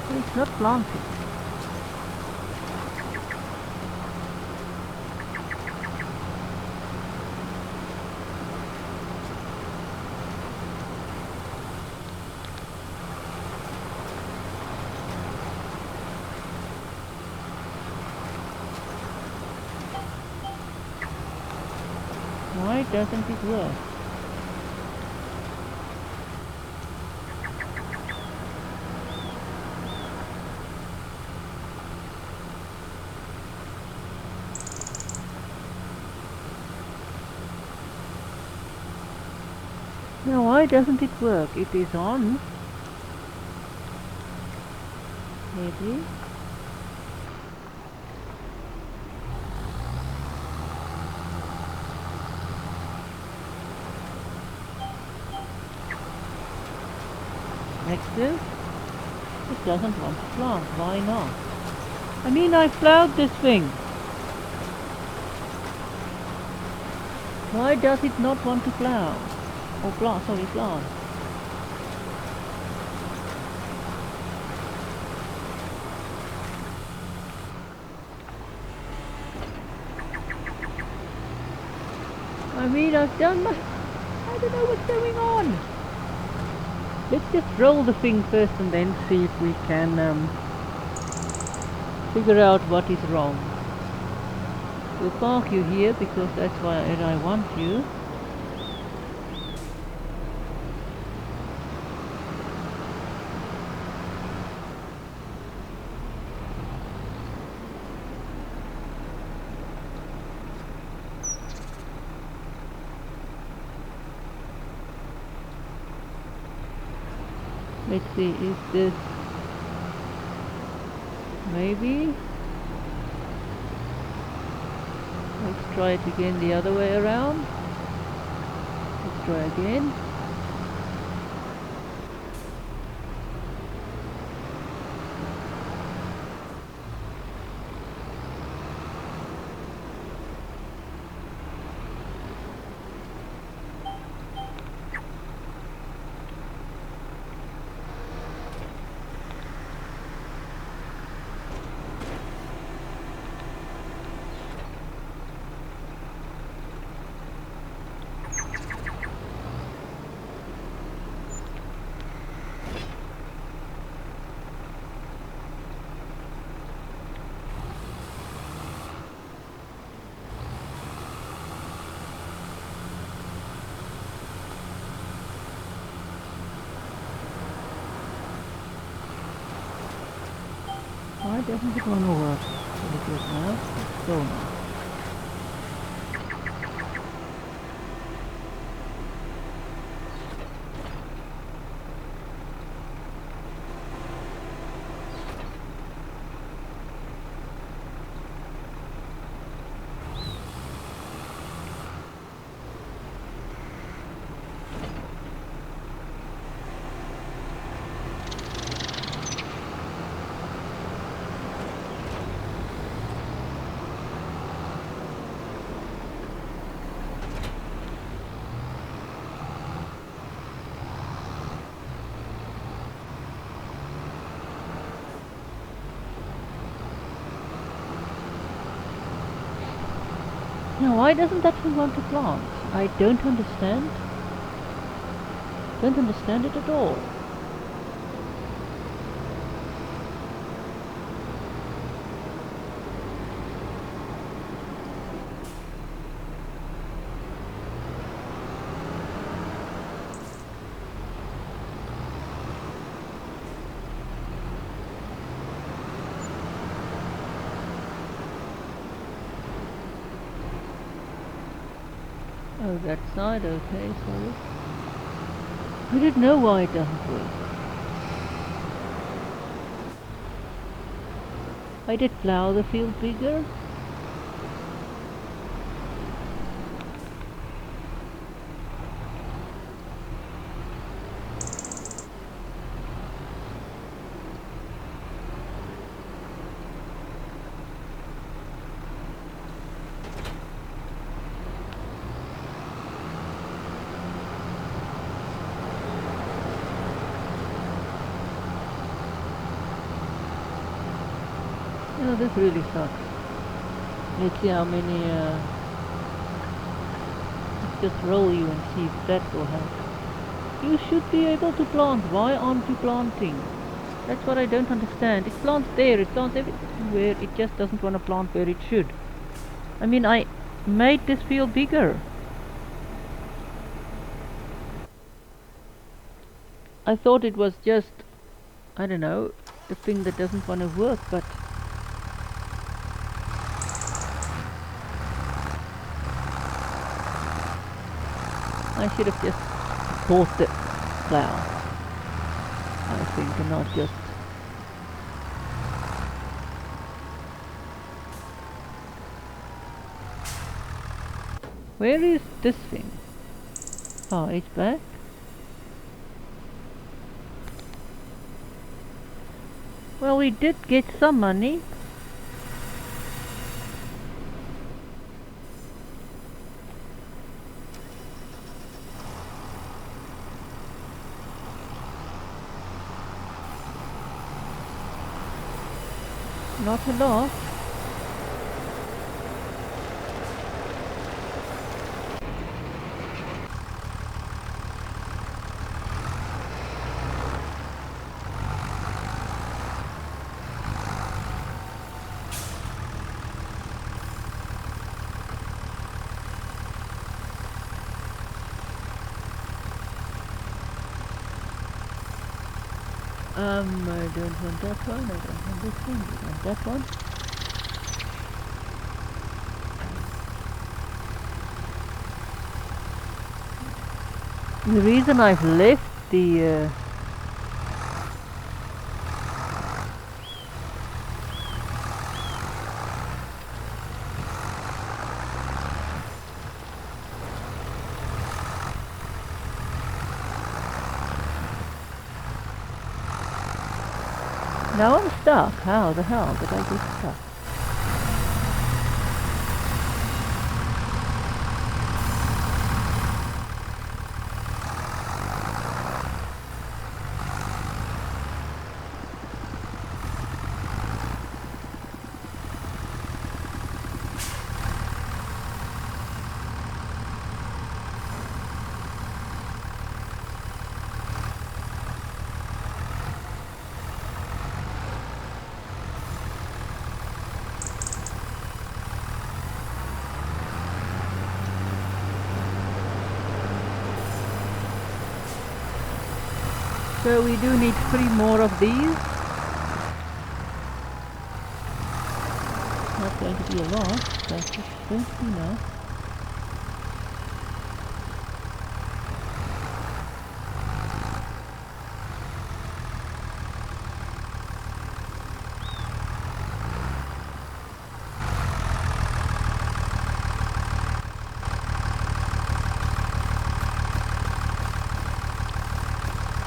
It's not planting. Why doesn't it work? Now why doesn't it work? It is on. Maybe. Next is, it doesn't want to plant. Why not? I mean, I plowed this thing. Why does it not want to plow? Or plant, sorry, plant. I mean, I've done my... I don't know what's going on. Let's just roll the thing first and then see if we can figure out what is wrong. We'll park you here because that's why I want you. Let's see, is this maybe? Let's try it again the other way around. Let's try again. Why doesn't it want to work? It is now. It's so now. Now, why doesn't that thing want to plant? I don't understand. Don't understand it at all. Oh, that side, okay, sorry. I don't know why it doesn't work. I did plough the field bigger. Oh, this really sucks. Let's see how many, let's just roll you and see if that will help. You should be able to plant. Why aren't you planting? That's what I don't understand. It plants there, it plants everywhere. It just doesn't want to plant where it should. I mean, I made this field bigger. I thought it was just, I don't know, the thing that doesn't want to work, but I should have just bought the plough, I think, and not just... Where is this thing? Oh, it's back. Well, we did get some money. Not a lot. I don't want that one, I don't want this one, I want that one. The reason I've left the now I'm stuck. How the hell did I get stuck? So we do need 3 more of these. Not going to be a lot, but it's going to be enough.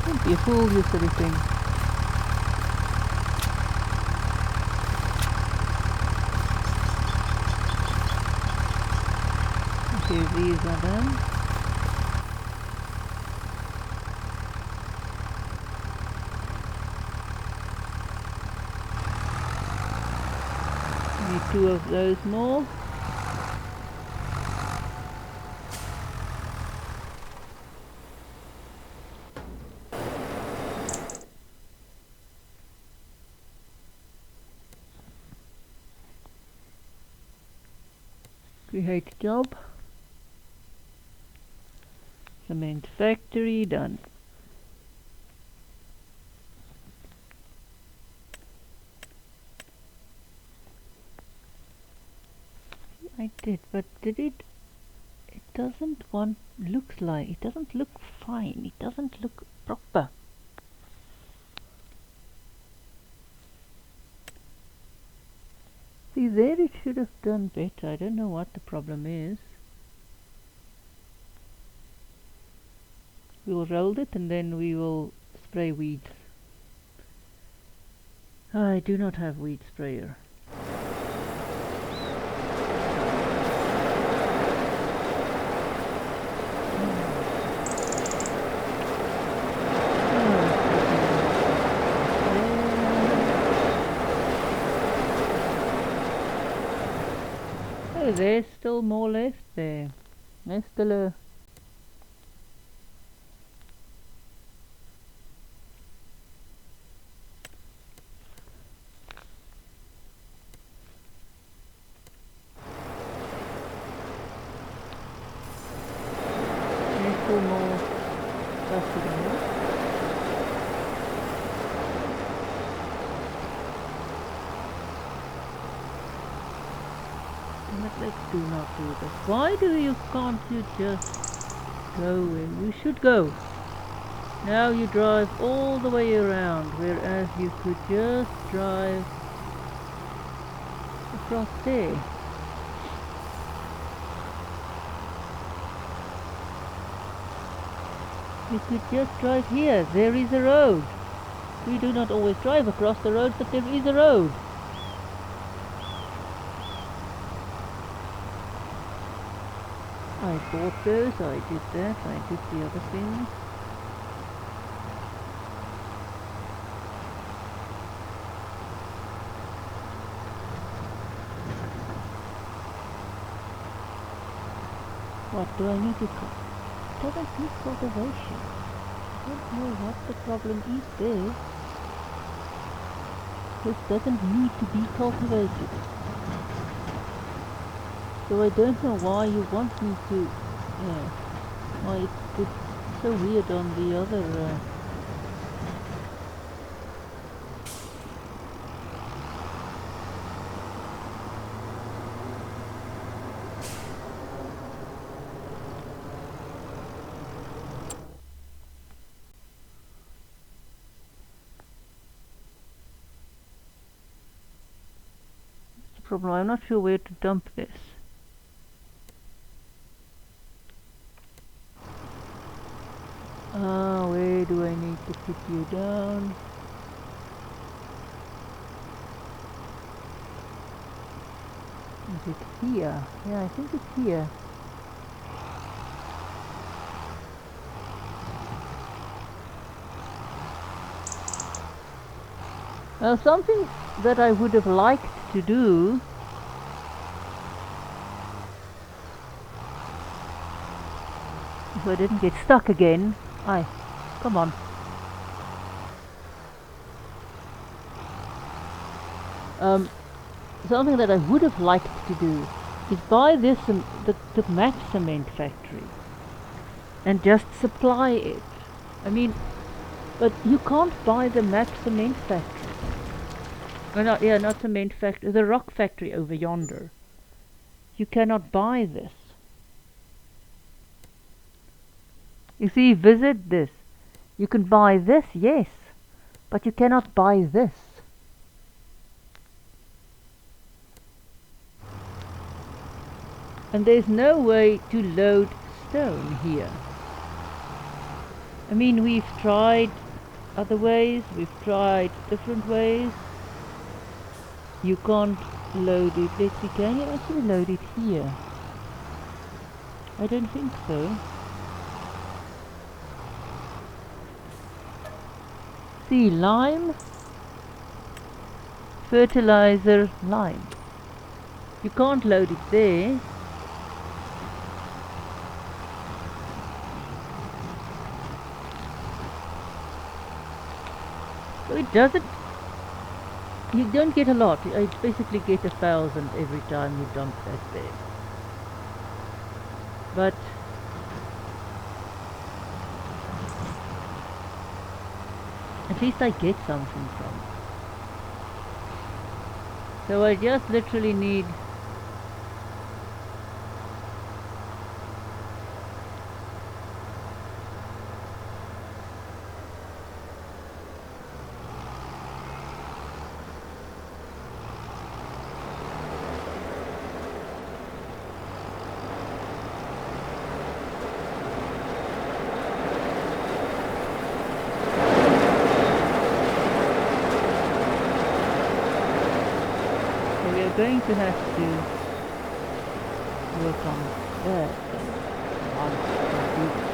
Don't be a fool, you silly thing. Okay, these are done. Need 2 of those more. Create job. Cement factory, done. I did, but did it? It doesn't it doesn't look fine. It doesn't look proper. See, there it should have done better. I don't know what the problem is. We will roll it and then we will spray weeds. I do not have weed sprayer. Oh, there's still more left there. There's still a... There's still more plastic in here. Let's do not do this. Why can't you just go in? You should go. Now you drive all the way around, whereas you could just drive across there. You could just drive here. There is a road. We do not always drive across the road, but there is a road. I bought those, I did that, I did the other things. What do I need to cut? It doesn't need cultivation. I don't know what the problem is there. This doesn't need to be cultivated. So I don't know why you want me to, why it's so weird on the other, That's the problem. I'm not sure where to dump this. Where do I need to put you down? Is it here? Yeah, I think it's here. Now something that I would have liked to do if I didn't get stuck again. Come on. Something that I would have liked to do is buy this the map cement factory and just supply it. I mean, but you can't buy the map cement factory. Not cement factory, the rock factory over yonder. You cannot buy this. You see, visit this. You can buy this, yes, but you cannot buy this. And there's no way to load stone here. I mean, we've tried other ways, we've tried different ways. You can't load it. Let's see, can you actually load it here? I don't think so. See, lime, fertilizer, lime. You can't load it there. So it doesn't, you don't get a lot. I basically get 1,000 every time you dump that there. but at least I get something from it. So I just literally need going to have to work on that on computer.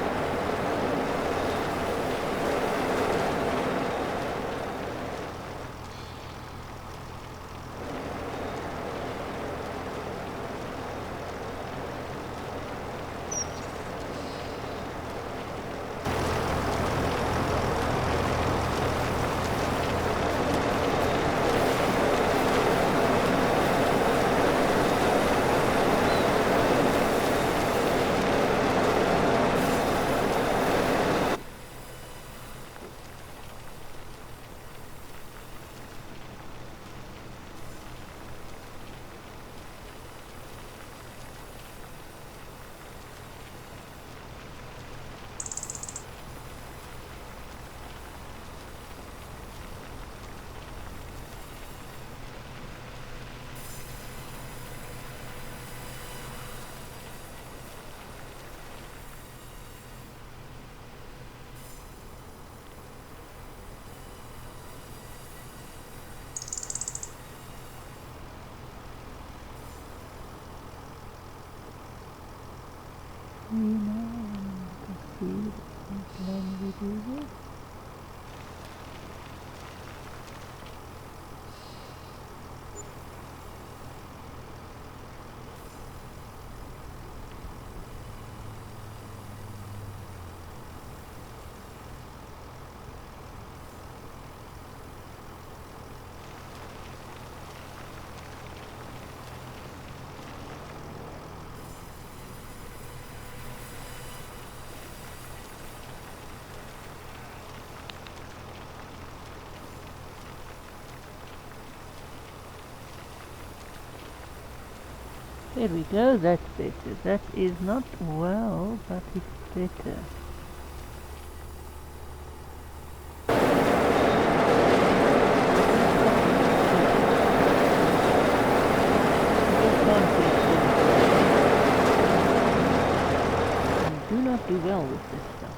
There we go, that's better. That is not well, but it's better. I do not do well with this stuff.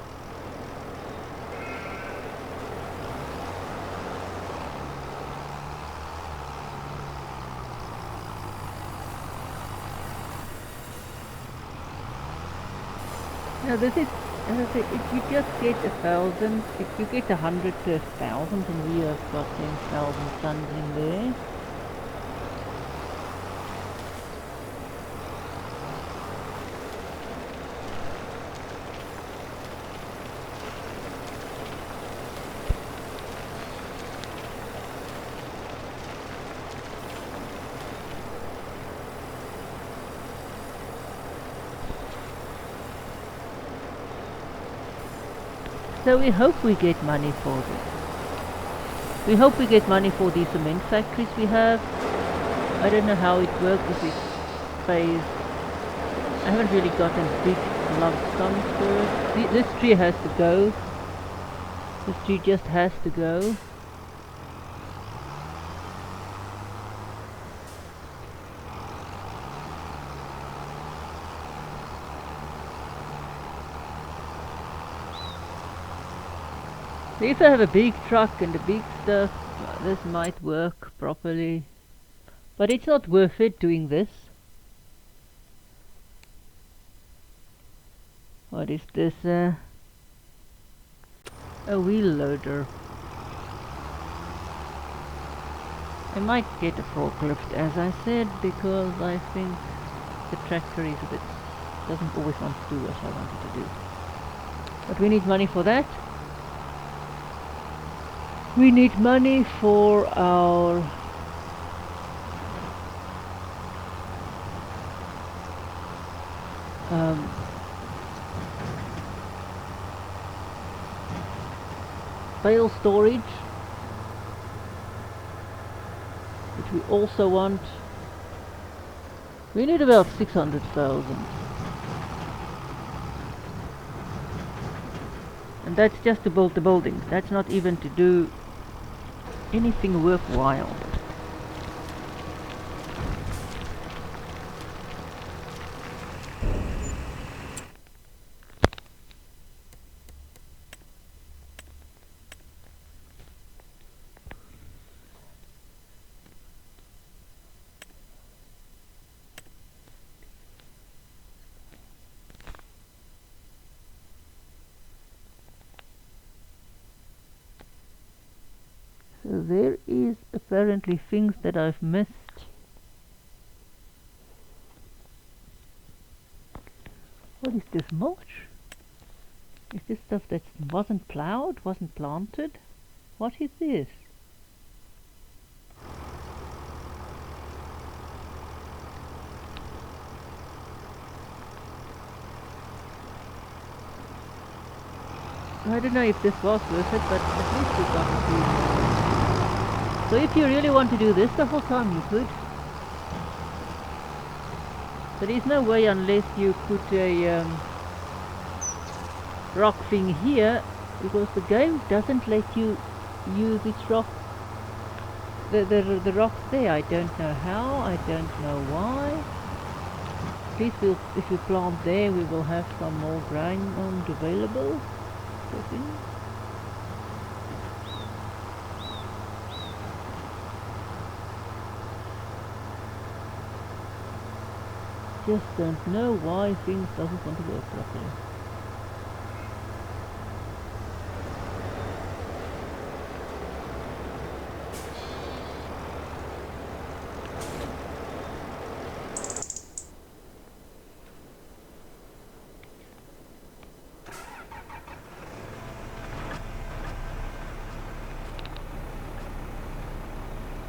Now this is, as I said, if you just get 1,000, if you get 100 per 1,000, and we have got 10,000 tons in there. So we hope we get money for this. We hope we get money for these cement factories we have. I don't know how it works, if it pays. I haven't really gotten big lump sums for it. This tree has to go. This tree just has to go. If I have a big truck and a big stuff, this might work properly. But it's not worth it doing this. What is this? A wheel loader. I might get a forklift, as I said, because I think the tractor is a bit, doesn't always want to do what I want it to do. But we need money for that. We need money for our bale storage, which we also want. We need about 600,000. And that's just to build the buildings. That's not even to do anything worthwhile. So there is apparently things that I've missed. What is this mulch? Is this stuff that wasn't ploughed, wasn't planted? What is this? I don't know if this was worth it, but at least we got a few. So if you really want to do this the whole time, you could. There is no way unless you put a rock thing here, because the game doesn't let you use its rock. The rocks there. I don't know how. I don't know why. At least if we plant there, we will have some more ground available. Just don't know why things doesn't want to work properly.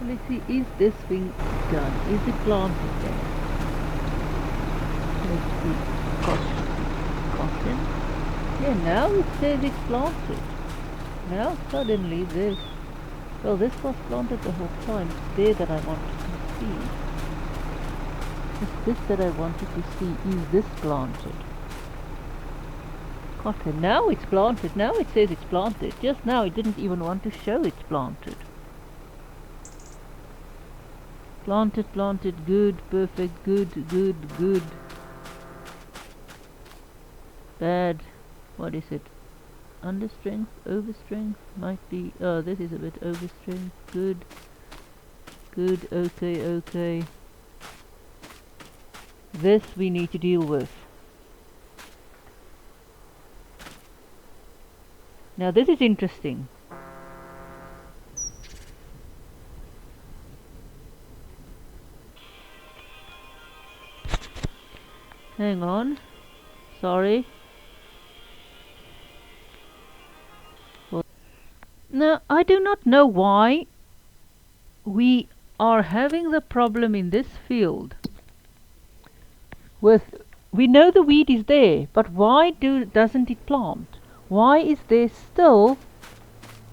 Let's see, is this thing done? Is it planted there? Let's see, cotton. Yeah, now it says it's planted. Now suddenly this, well, this was planted the whole time. It's there that I wanted to see. It's this that I wanted to see. Is this planted? Cotton, now it's planted. Now it says it's planted. Just now it didn't even want to show it's planted. Planted, planted, good, perfect, good, good, good. Bad, what is it? Understrength, overstrength, might be, oh, this is a bit overstrength, good, good, okay, okay. This we need to deal with. Now this is interesting. Hang on, sorry. Now I do not know why we are having the problem in this field with, we know the weed is there, but why doesn't it plant? Why is there still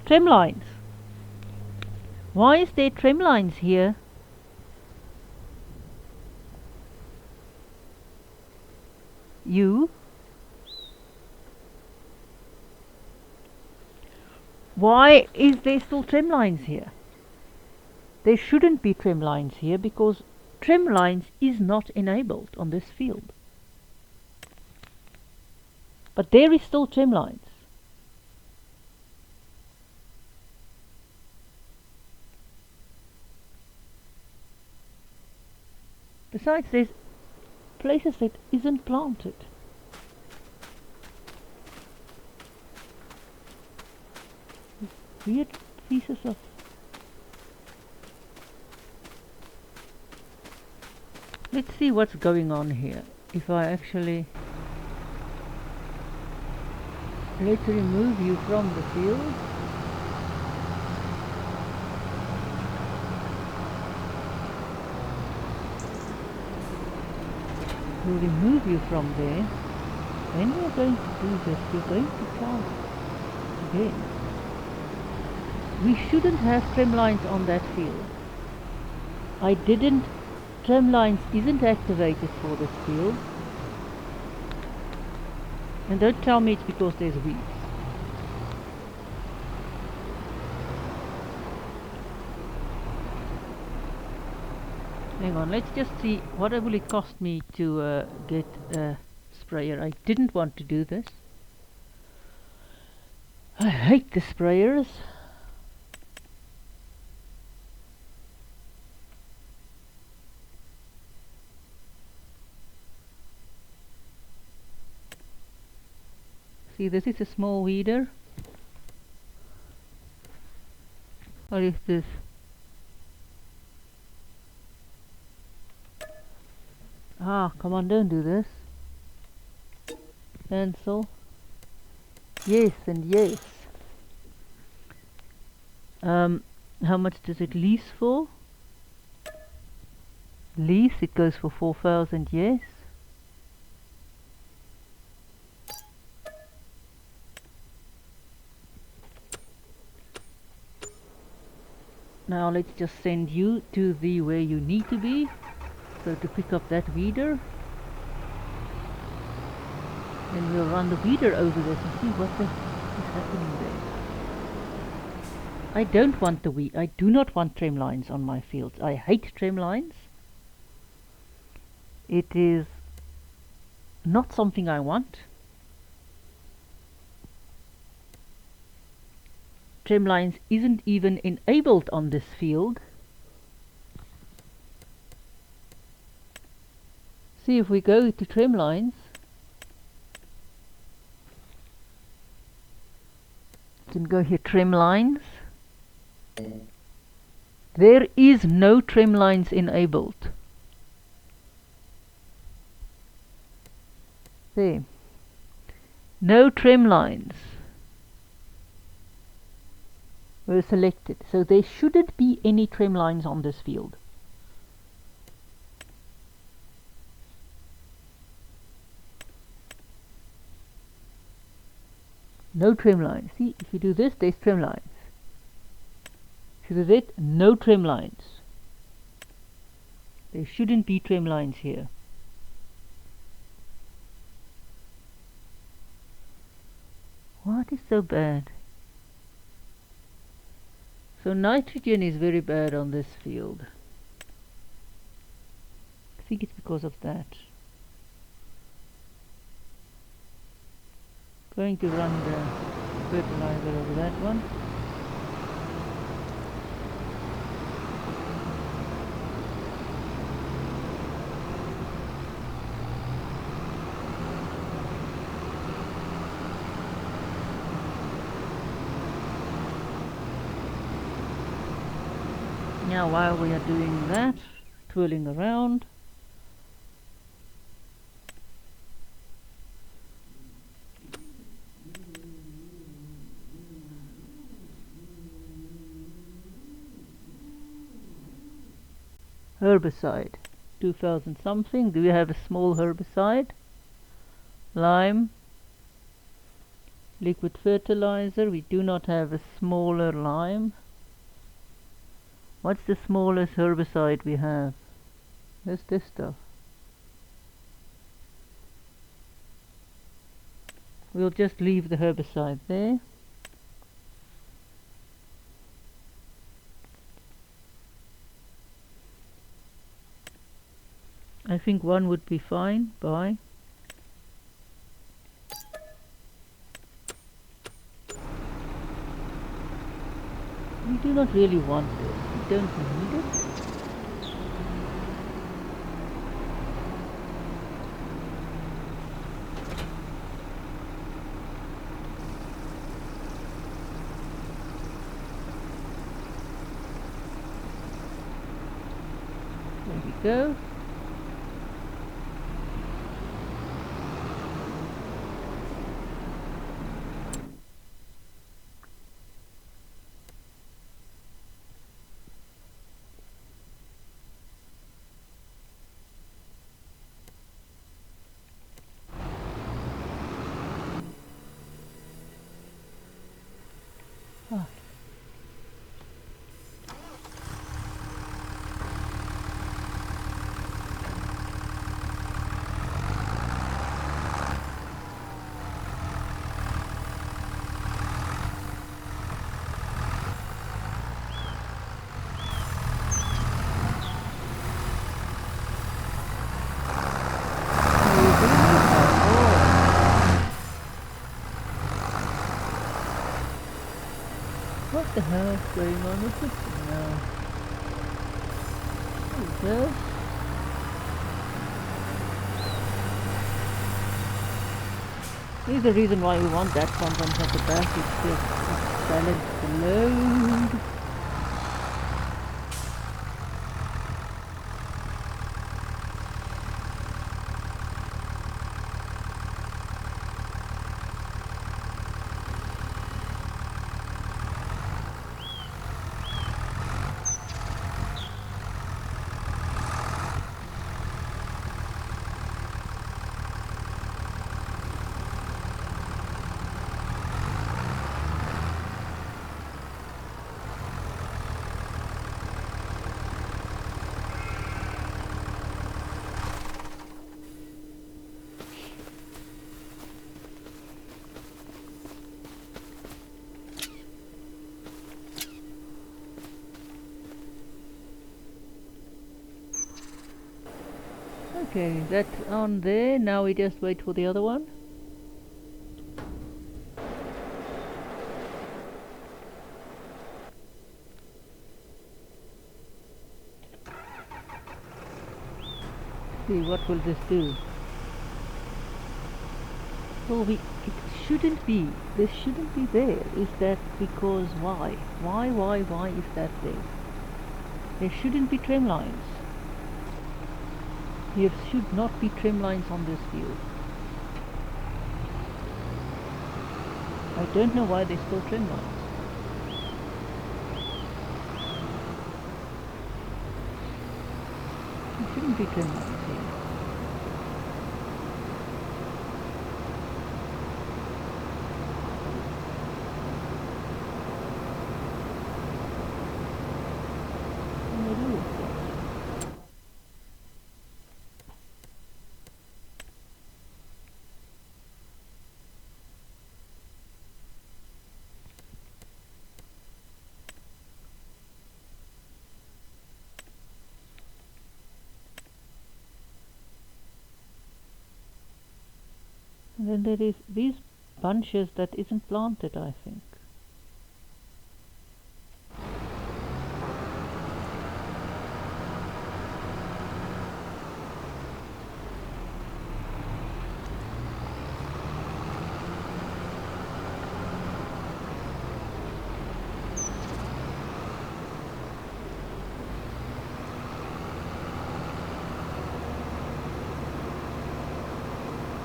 trim lines? Why is there trim lines here? Why is there still trim lines here? There shouldn't be trim lines here because trim lines is not enabled on this field. But there is still trim lines. Besides, there's places that isn't planted. Weird pieces of... Let's see what's going on here. If I actually... Let's remove you from the field. We'll remove you from there. When we're going to do this, we're going to plant again. We shouldn't have trim lines on that field. I didn't. Trim lines isn't activated for this field. And don't tell me it's because there's weeds. Hang on, let's just see what will it cost me to get a sprayer. I didn't want to do this. I hate the sprayers. See, this is a small weeder. What is this? Ah, come on, don't do this. Cancel. Yes and yes. How much does it lease for? Lease, it goes for 4,000, yes. Now let's just send you to the where you need to be. So to pick up that weeder. And we'll run the weeder over this and see what is happening there. I don't want the weed. I do not want trim lines on my fields. I hate trim lines. It is not something I want. Trim lines isn't even enabled on this field. See, if we go to trim lines, you can go here, trim lines. There is no trim lines enabled. There. No trim lines were selected, so there shouldn't be any trim lines on this field. No trim lines. See, if you do this, there's trim lines. If you do that, no trim lines. There shouldn't be trim lines here. What is so bad? So nitrogen is very bad on this field. I think it's because of that. Going to run the fertilizer over that one. Now while we are doing that, twirling around, herbicide, 2000 something. Do we have a small herbicide? Lime, liquid fertilizer. We do not have a smaller lime. What's the smallest herbicide we have? There's this stuff. We'll just leave the herbicide there. I think one would be fine. Bye. We do not really want this. We don't need it. There we go. the hell's going on with this thing now? There we go. Here's the reason why we want that pump on top of the back. It's just balance the load. Okay, that's on there. Now we just wait for the other one. See, what will this do? Well, it shouldn't be. This shouldn't be there. Is that because why? Why is that there? There shouldn't be trim lines. There should not be trim lines on this field. I don't know why there's still trim lines. There shouldn't be trim lines here. What do I do with that? And then there is these bunches that isn't planted, I think.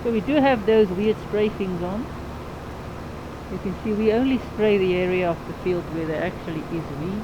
So we do have those weird spray things on. You can see we only spray the area of the field where there actually is weed.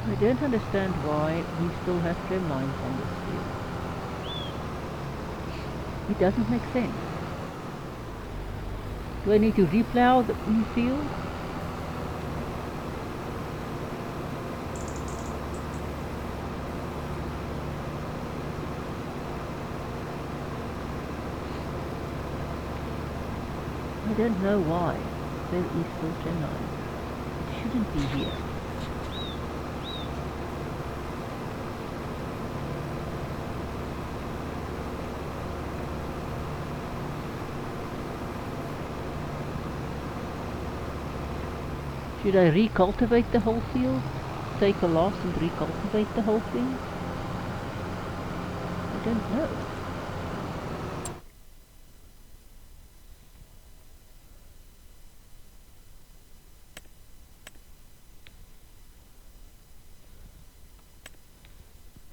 I don't understand why we still have trim lines on this field. It doesn't make sense. Do I need to replow the field? I don't know why there is still trim lines. It shouldn't be here. Should I recultivate the whole field? Take a loss and recultivate the whole thing? I don't know.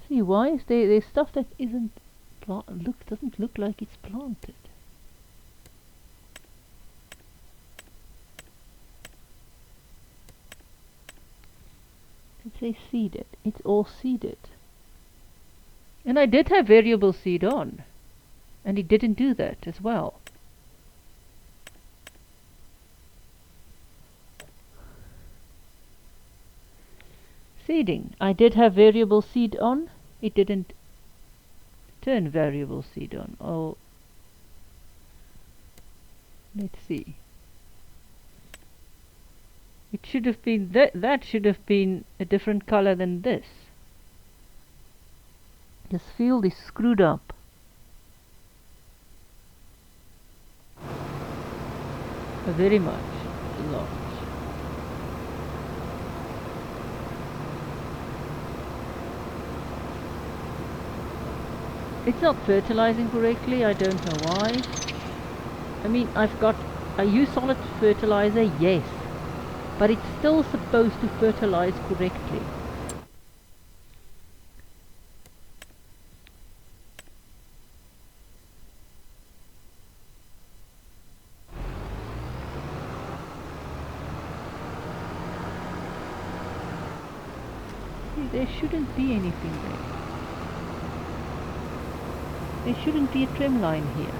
See, why is there's stuff that isn't doesn't look like it's planted. It says seeded. It's all seeded. And I did have variable seed on. And it didn't do that as well. Seeding. I did have variable seed on. It didn't Turn variable seed on. Oh, let's see. It should have been that should have been a different color than this. This field is screwed up. Very much. A lot. It's not fertilizing correctly. I don't know why. I mean, I use solid fertilizer, yes, but it's still supposed to fertilize correctly. See, there shouldn't be anything there. There shouldn't be a trim line here.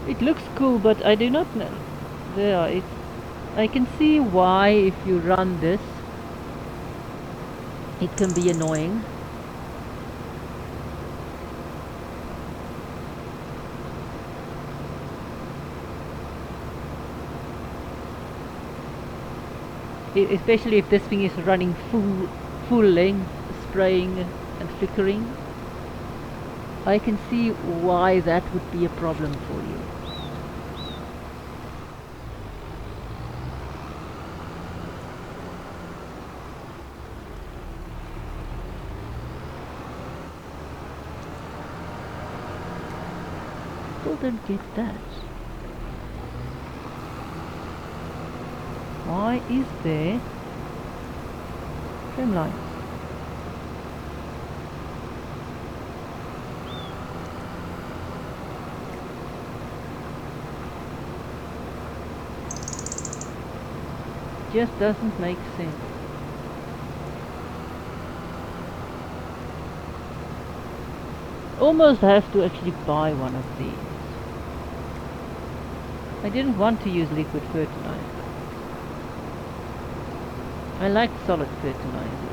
It looks cool, but I do not know. There, I can see why if you run this, it can be annoying. Especially if this thing is running full length, spraying and flickering. I can see why that would be a problem for you. Still don't get that. Why is there trim lines? Just doesn't make sense. Almost have to actually buy one of these. I didn't want to use liquid fertilizer. I like solid fertilizer.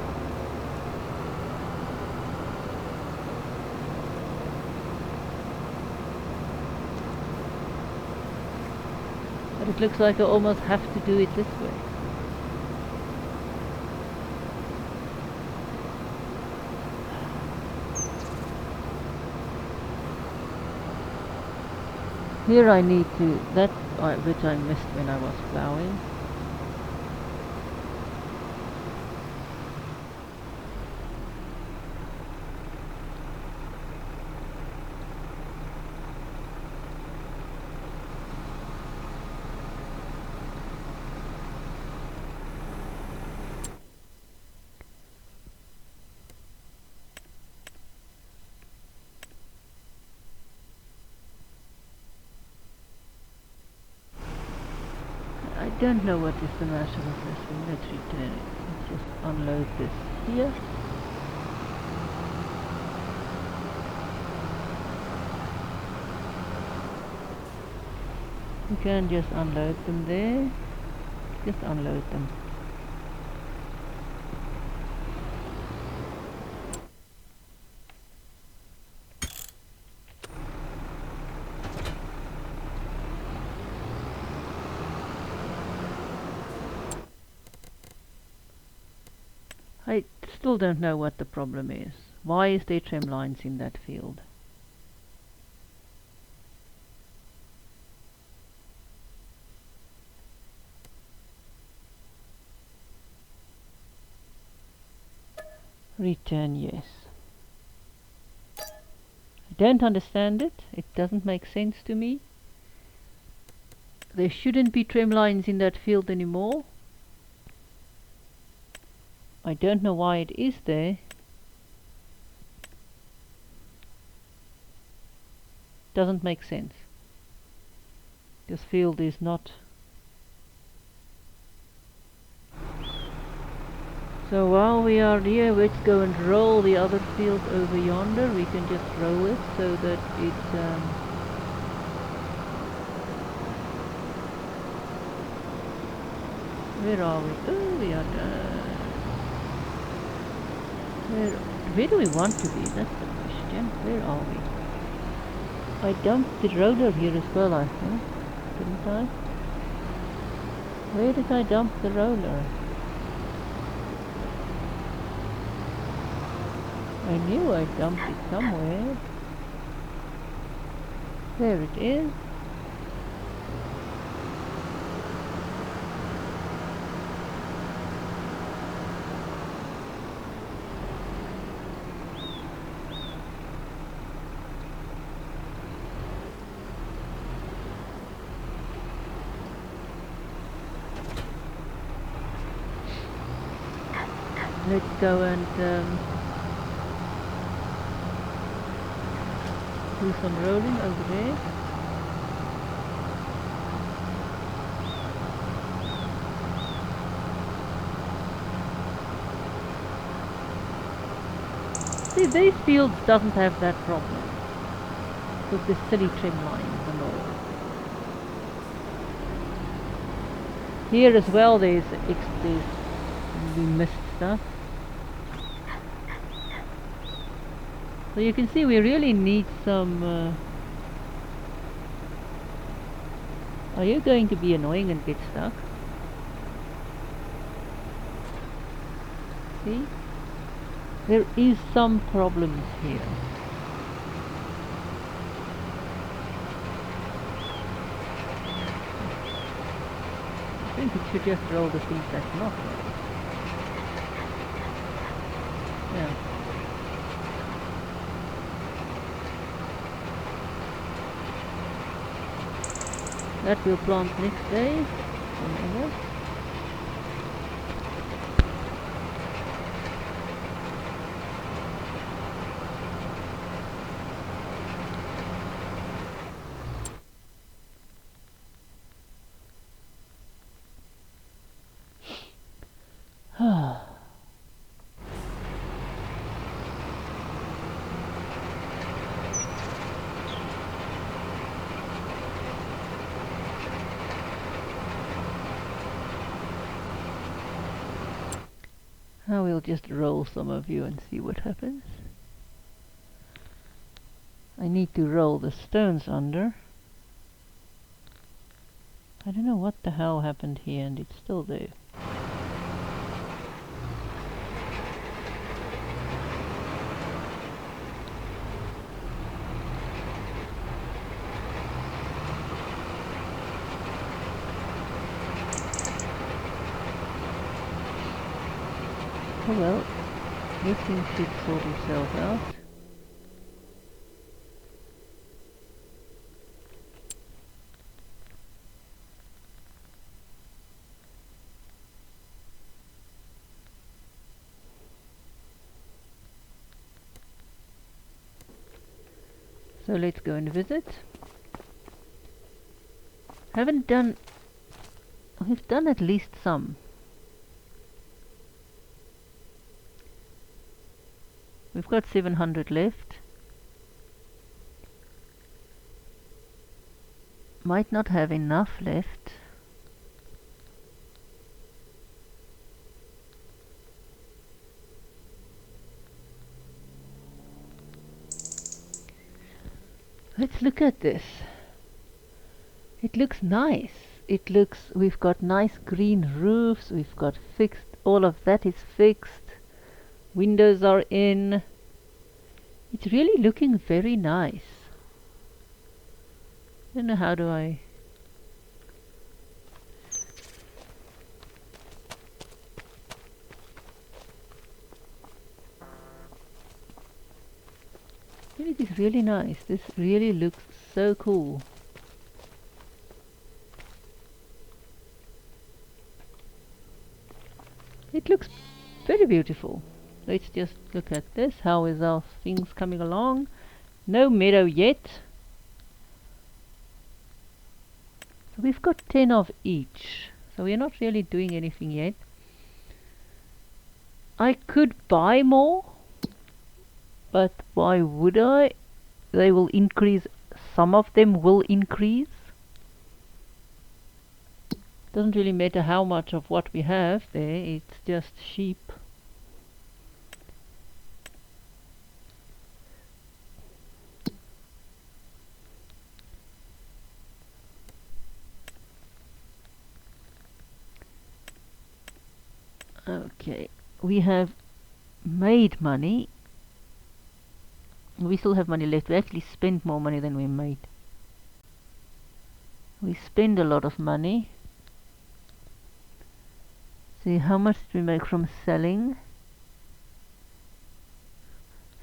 But it looks like I almost have to do it this way. Here I need to, that which I missed when I was plowing. I don't know what is the matter with this one. Let's return it. Let's just unload this here. You can just unload them there. Just unload them. I still don't know what the problem is. Why is there trim lines in that field? Return yes. I don't understand it. It doesn't make sense to me. There shouldn't be trim lines in that field anymore. I don't know why it is there. Doesn't make sense. This field is not. So while we are here, let's go and roll the other field over yonder. We can just roll it so that it's Where are we? Oh, we are done. Where do we want to be? That's the question. Where are we? I dumped the roller here as well, I think. Didn't I? Where did I dump the roller? I knew I dumped it somewhere. There it is. Let's go and do some rolling over there. See, these fields doesn't have that problem with the silly trim lines and all. Here as well there's we missed stuff. So you can see we really need some... Are you going to be annoying and get stuck? See? There is some problems here. I think it should just roll the things that's not right. Yeah. That will plant next day. Whenever. Now we'll just roll some of you and see what happens. I need to roll the stones under. I don't know what the hell happened here, and it's still there. Oh well, this thing should sort itself out. So let's go and visit. We've done at least some. We've got 700 left. Might not have enough left. Let's look at this. It looks nice. We've got nice green roofs, we've got fixed, all of that is fixed. Windows are in. It's really looking very nice. I don't know, how do I... It is really nice. This really looks so cool. It looks very beautiful. Let's just look at this. How is our things coming along? No meadow yet. So we've got 10 of each. So we're not really doing anything yet. I could buy more, but why would I? They will increase. Some of them will increase. Doesn't really matter how much of what we have there, it's just sheep. Okay, we have made money. We still have money left. We actually spent more money than we made. We spend a lot of money. See, how much did we make from selling?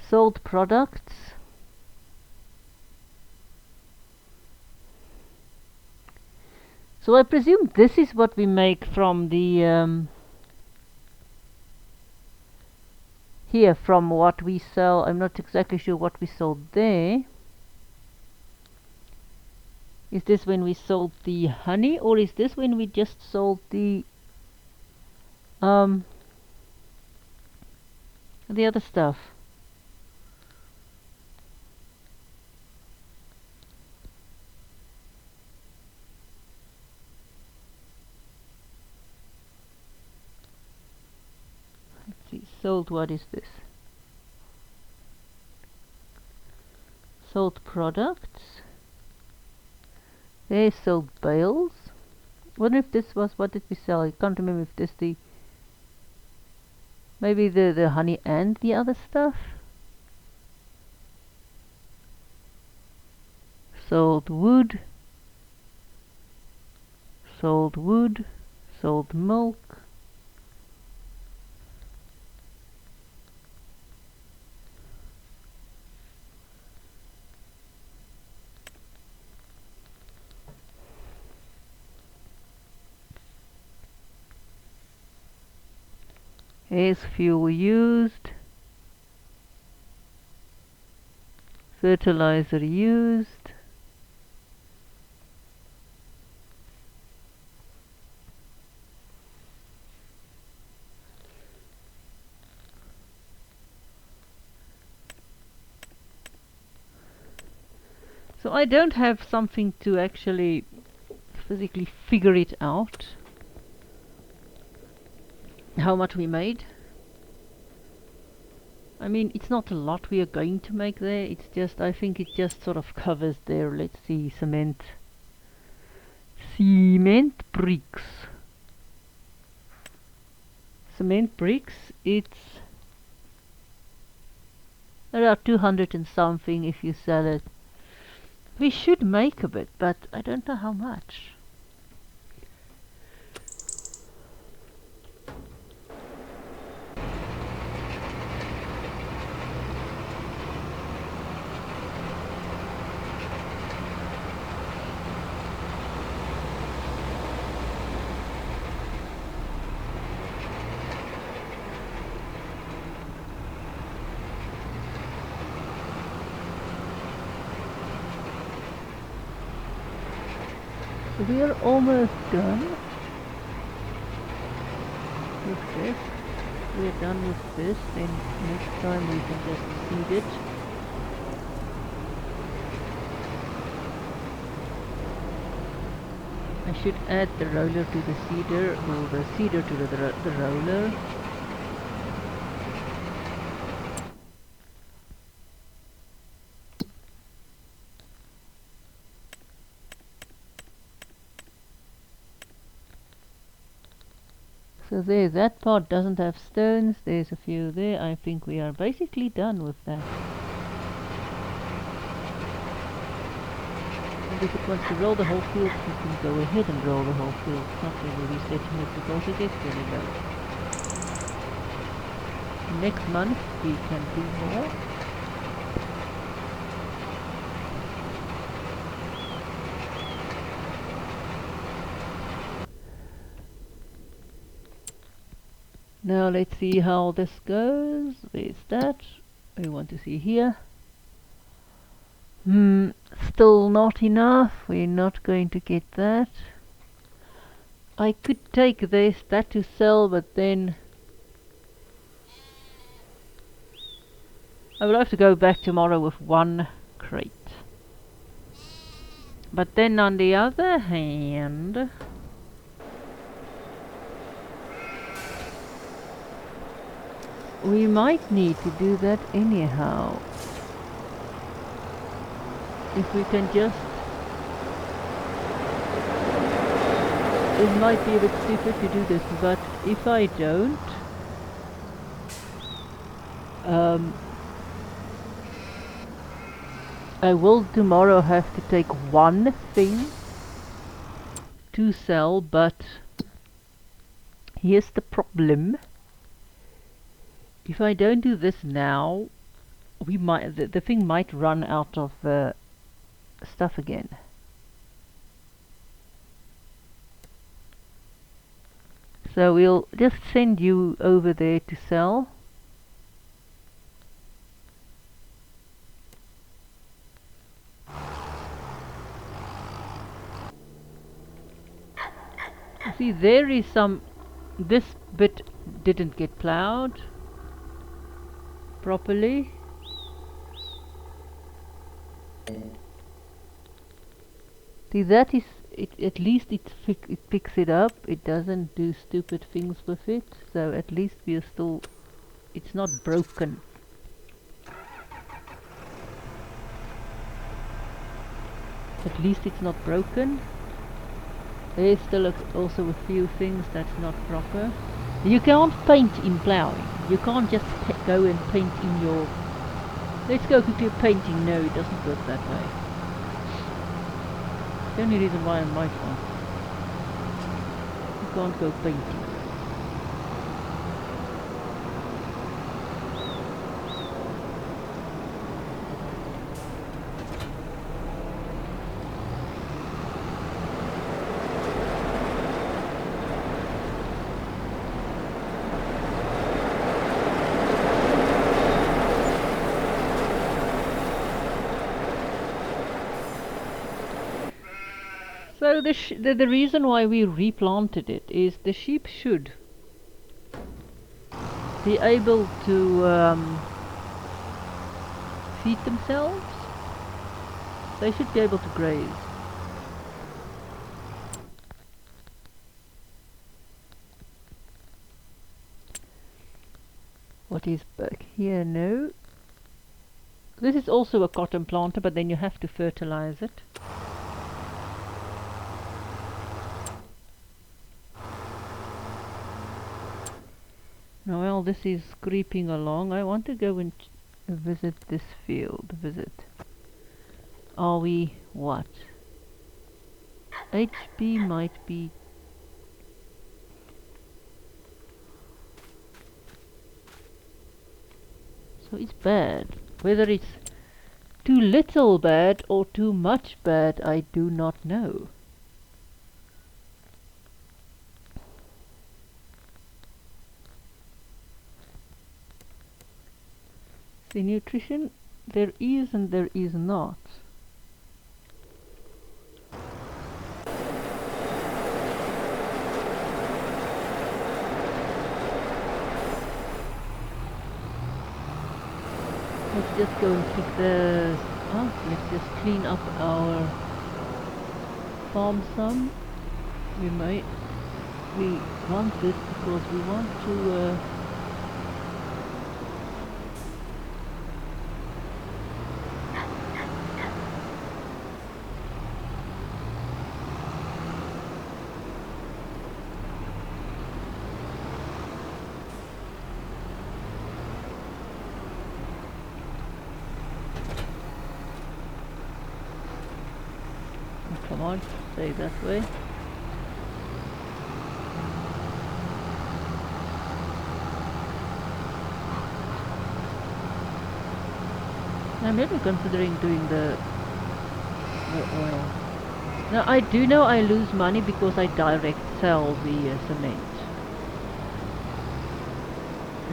Sold products. So I presume this is what we make from the here, from what we sell. I'm not exactly sure what we sold there. Is this when we sold the honey, or is this when we just sold the other stuff? Let's see, sold, what is this? Sold products. They sold bales. Wonder if this was, what did we sell? I can't remember if this maybe the honey and the other stuff. Sold wood. Sold wood. Sold milk. Here's fuel used, fertilizer used, so I don't have something to actually physically figure it out. How much we made. I mean, it's not a lot we are going to make there. It's just, I think it just sort of covers there. Let's see, cement bricks. Cement bricks, it's about 200 and something if you sell it. We should make a bit, but I don't know how much. We are almost done with this. We are done with this, then next time we can just seed it. I should add the roller to the seeder, or the seeder to the roller. So there, that part doesn't have stones, there's a few there. I think we are basically done with that. And if it wants to roll the whole field, you can go ahead and roll the whole field. It's not really resetting it because it is really low. Next month we can do more. Now let's see how this goes. There's that. We want to see here. Still not enough. We're not going to get that. I could take that to sell, but then I will have to go back tomorrow with one crate. But then on the other hand, we might need to do that anyhow. If we can just... It might be a bit stupid to do this, but if I don't... I will tomorrow have to take one thing to sell, but here's the problem. If I don't do this now, we might the thing might run out of stuff again. So we'll just send you over there to sell. See, there is some... This bit didn't get plowed properly. See, that is... at least it picks it up. It doesn't do stupid things with it. So at least we are still... It's not broken. At least it's not broken. There's still also a few things that's not proper. You can't paint in ploughing. You can't just go and paint in your... Let's go quickly painting. No, it doesn't work that way. The only reason why I might want. You can't go painting. So the reason why we replanted it is the sheep should be able to feed themselves. They should be able to graze. What is back here? No. This is also a cotton planter, but then you have to fertilize it. Now, well, this is creeping along. I want to go and visit this field. Are we what? HP might be... So it's bad. Whether it's too little bad or too much bad, I do not know. The nutrition, there is and there is not. Let's just go and pick the... let's just clean up our farm some. We want this because we want to... Come on, stay that way. I'm really considering doing the oil. Now I do know I lose money because I direct sell the cement.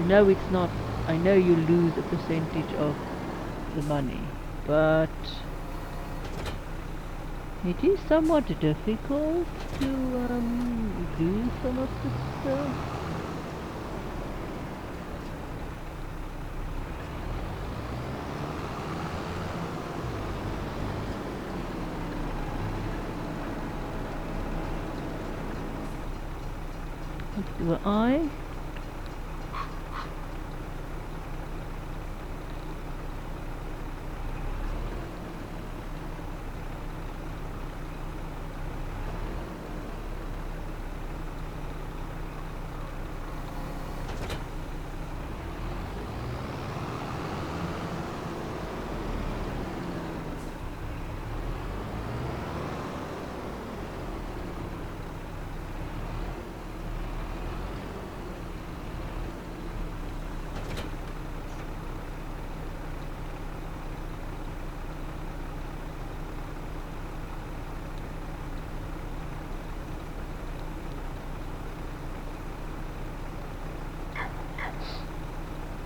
No, it's not. I know you lose a percentage of the money, but it is somewhat difficult to do some of the stuff. What do I?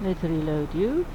Let's reload you.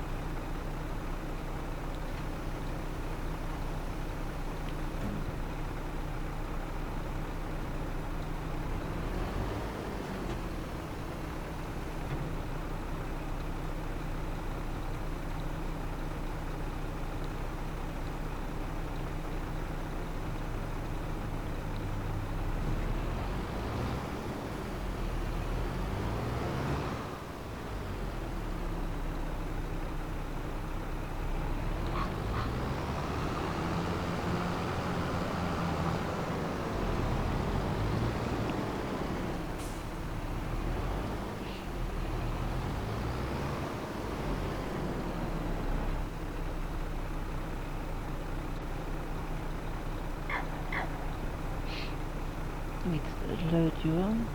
Let's load you on.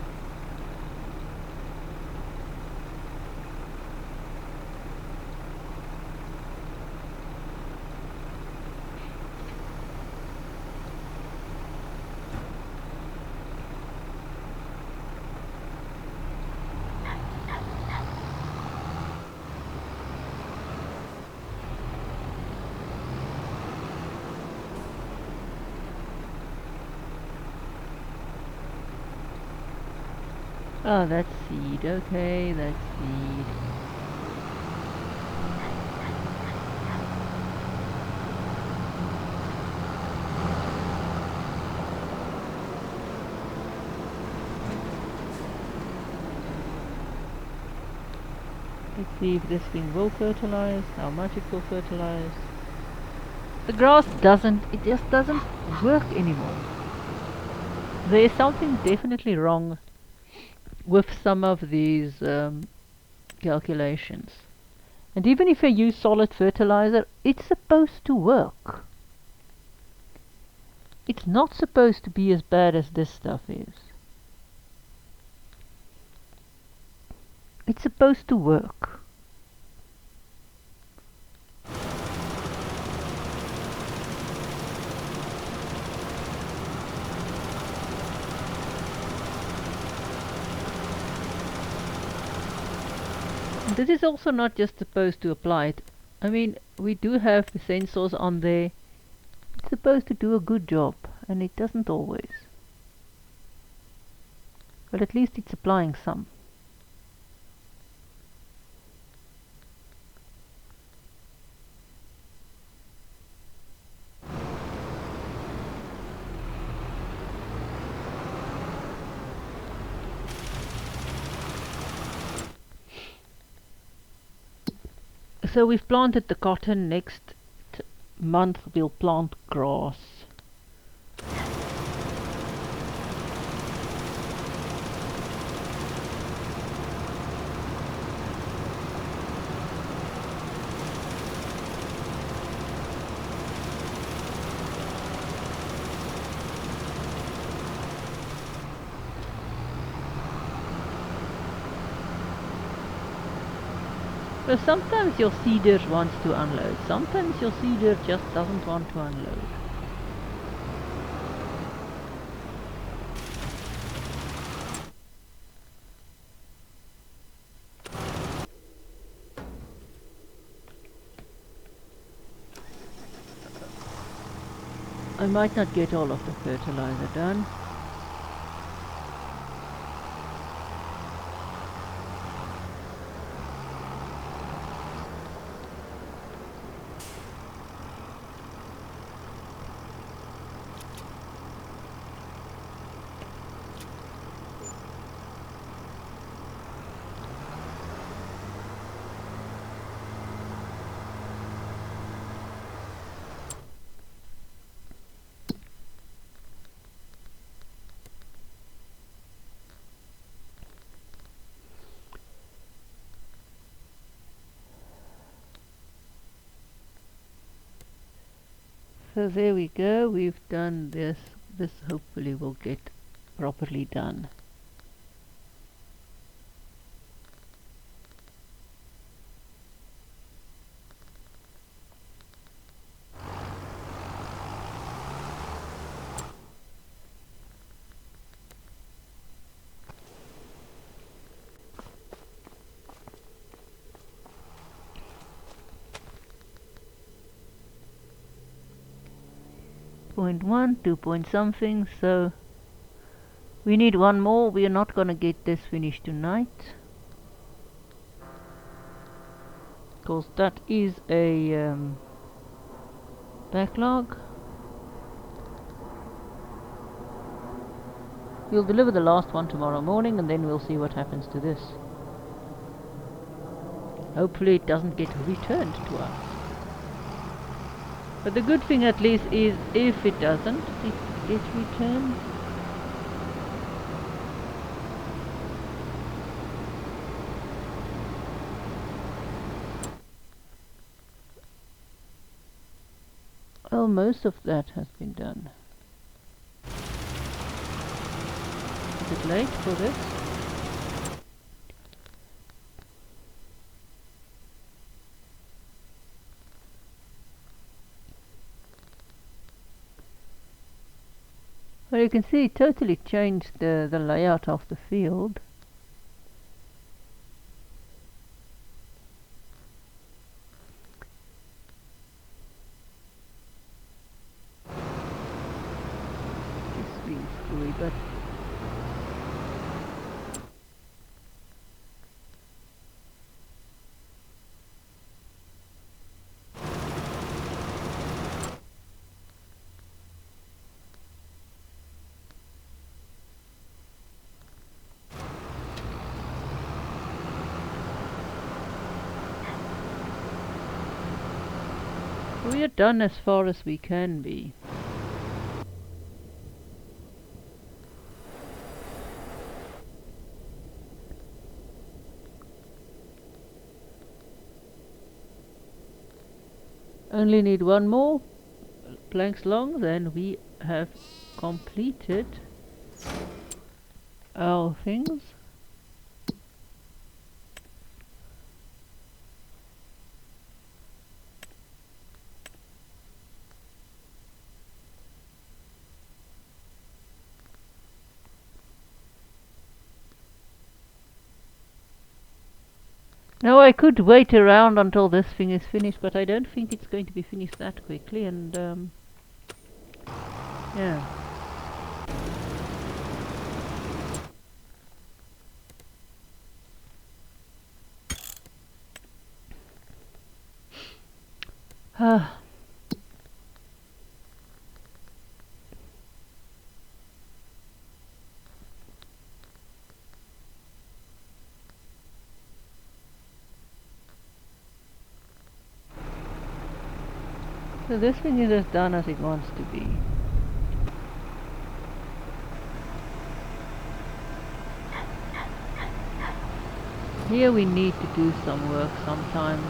Oh, that's seed. Okay, that's seed. Let's see if this thing will fertilize, how much it will fertilize. The grass it just doesn't work anymore. There is something definitely wrong with some of these calculations. And even if I use solid fertilizer, it's supposed to work. It's not supposed to be as bad as this stuff is. It's supposed to work. This is also not just supposed to apply it. I mean, we do have the sensors on there. It's supposed to do a good job, and it doesn't always. But at least it's applying some. So we've planted the cotton. Next month we'll plant grass. So sometimes your seeder wants to unload, sometimes your seeder just doesn't want to unload. I might not get all of the fertilizer done. So there we go, we've done this. This hopefully will get properly done. 2.1, 2 point something, so we need one more. We are not gonna get this finished tonight, because that is a backlog. We'll deliver the last one tomorrow morning, and then we'll see what happens to this. Hopefully it doesn't get returned to us. But the good thing at least is, if it doesn't, it gets returned. Well, most of that has been done. Is it late for this? Well, you can see it totally changed the layout of the field. This being screwy, but we are done as far as we can be. Only need one more planks long, then we have completed our things. Now I could wait around until this thing is finished, but I don't think it's going to be finished that quickly, and yeah. So this thing is as done as it wants to be. Here we need to do some work sometime.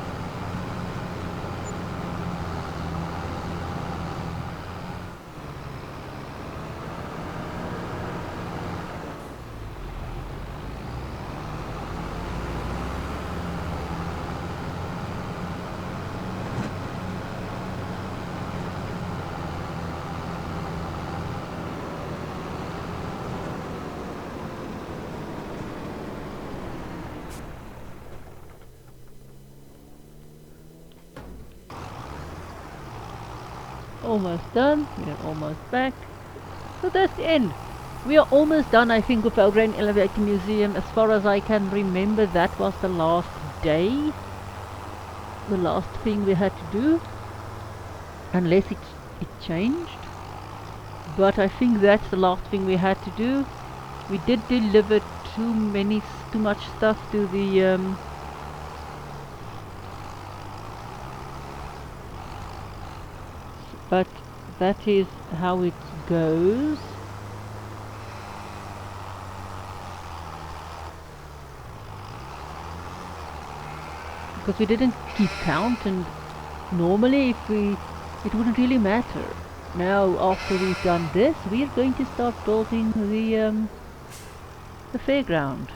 Almost done. We are almost back. So that's the end. We are almost done, I think, with our Grain Elevator Museum. As far as I can remember, that was the last day. The last thing we had to do. Unless it changed. But I think that's the last thing we had to do. We did deliver too much stuff to the but that is how it goes. Because we didn't keep count, and normally it wouldn't really matter. Now after we've done this, we are going to start building the fairground.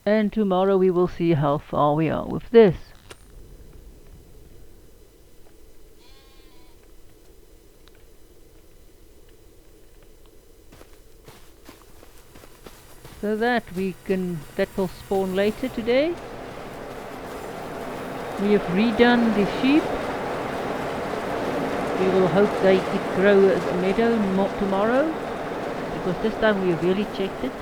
And tomorrow we will see how far we are with this. So that will spawn later today. We have redone the sheep. We will hope they grow a meadow tomorrow, because this time we really checked it.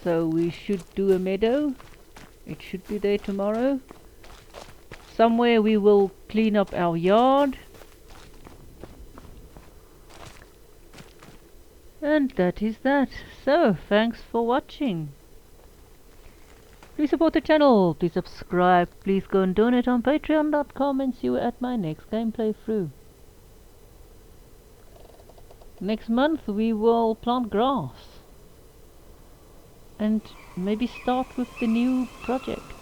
So we should do a meadow. It should be there tomorrow. Somewhere we will clean up our yard. And that is that. So, thanks for watching. Please support the channel, please subscribe, please go and donate on patreon.com, and see you at my next gameplay through. Next month we will plant grass and maybe start with the new project.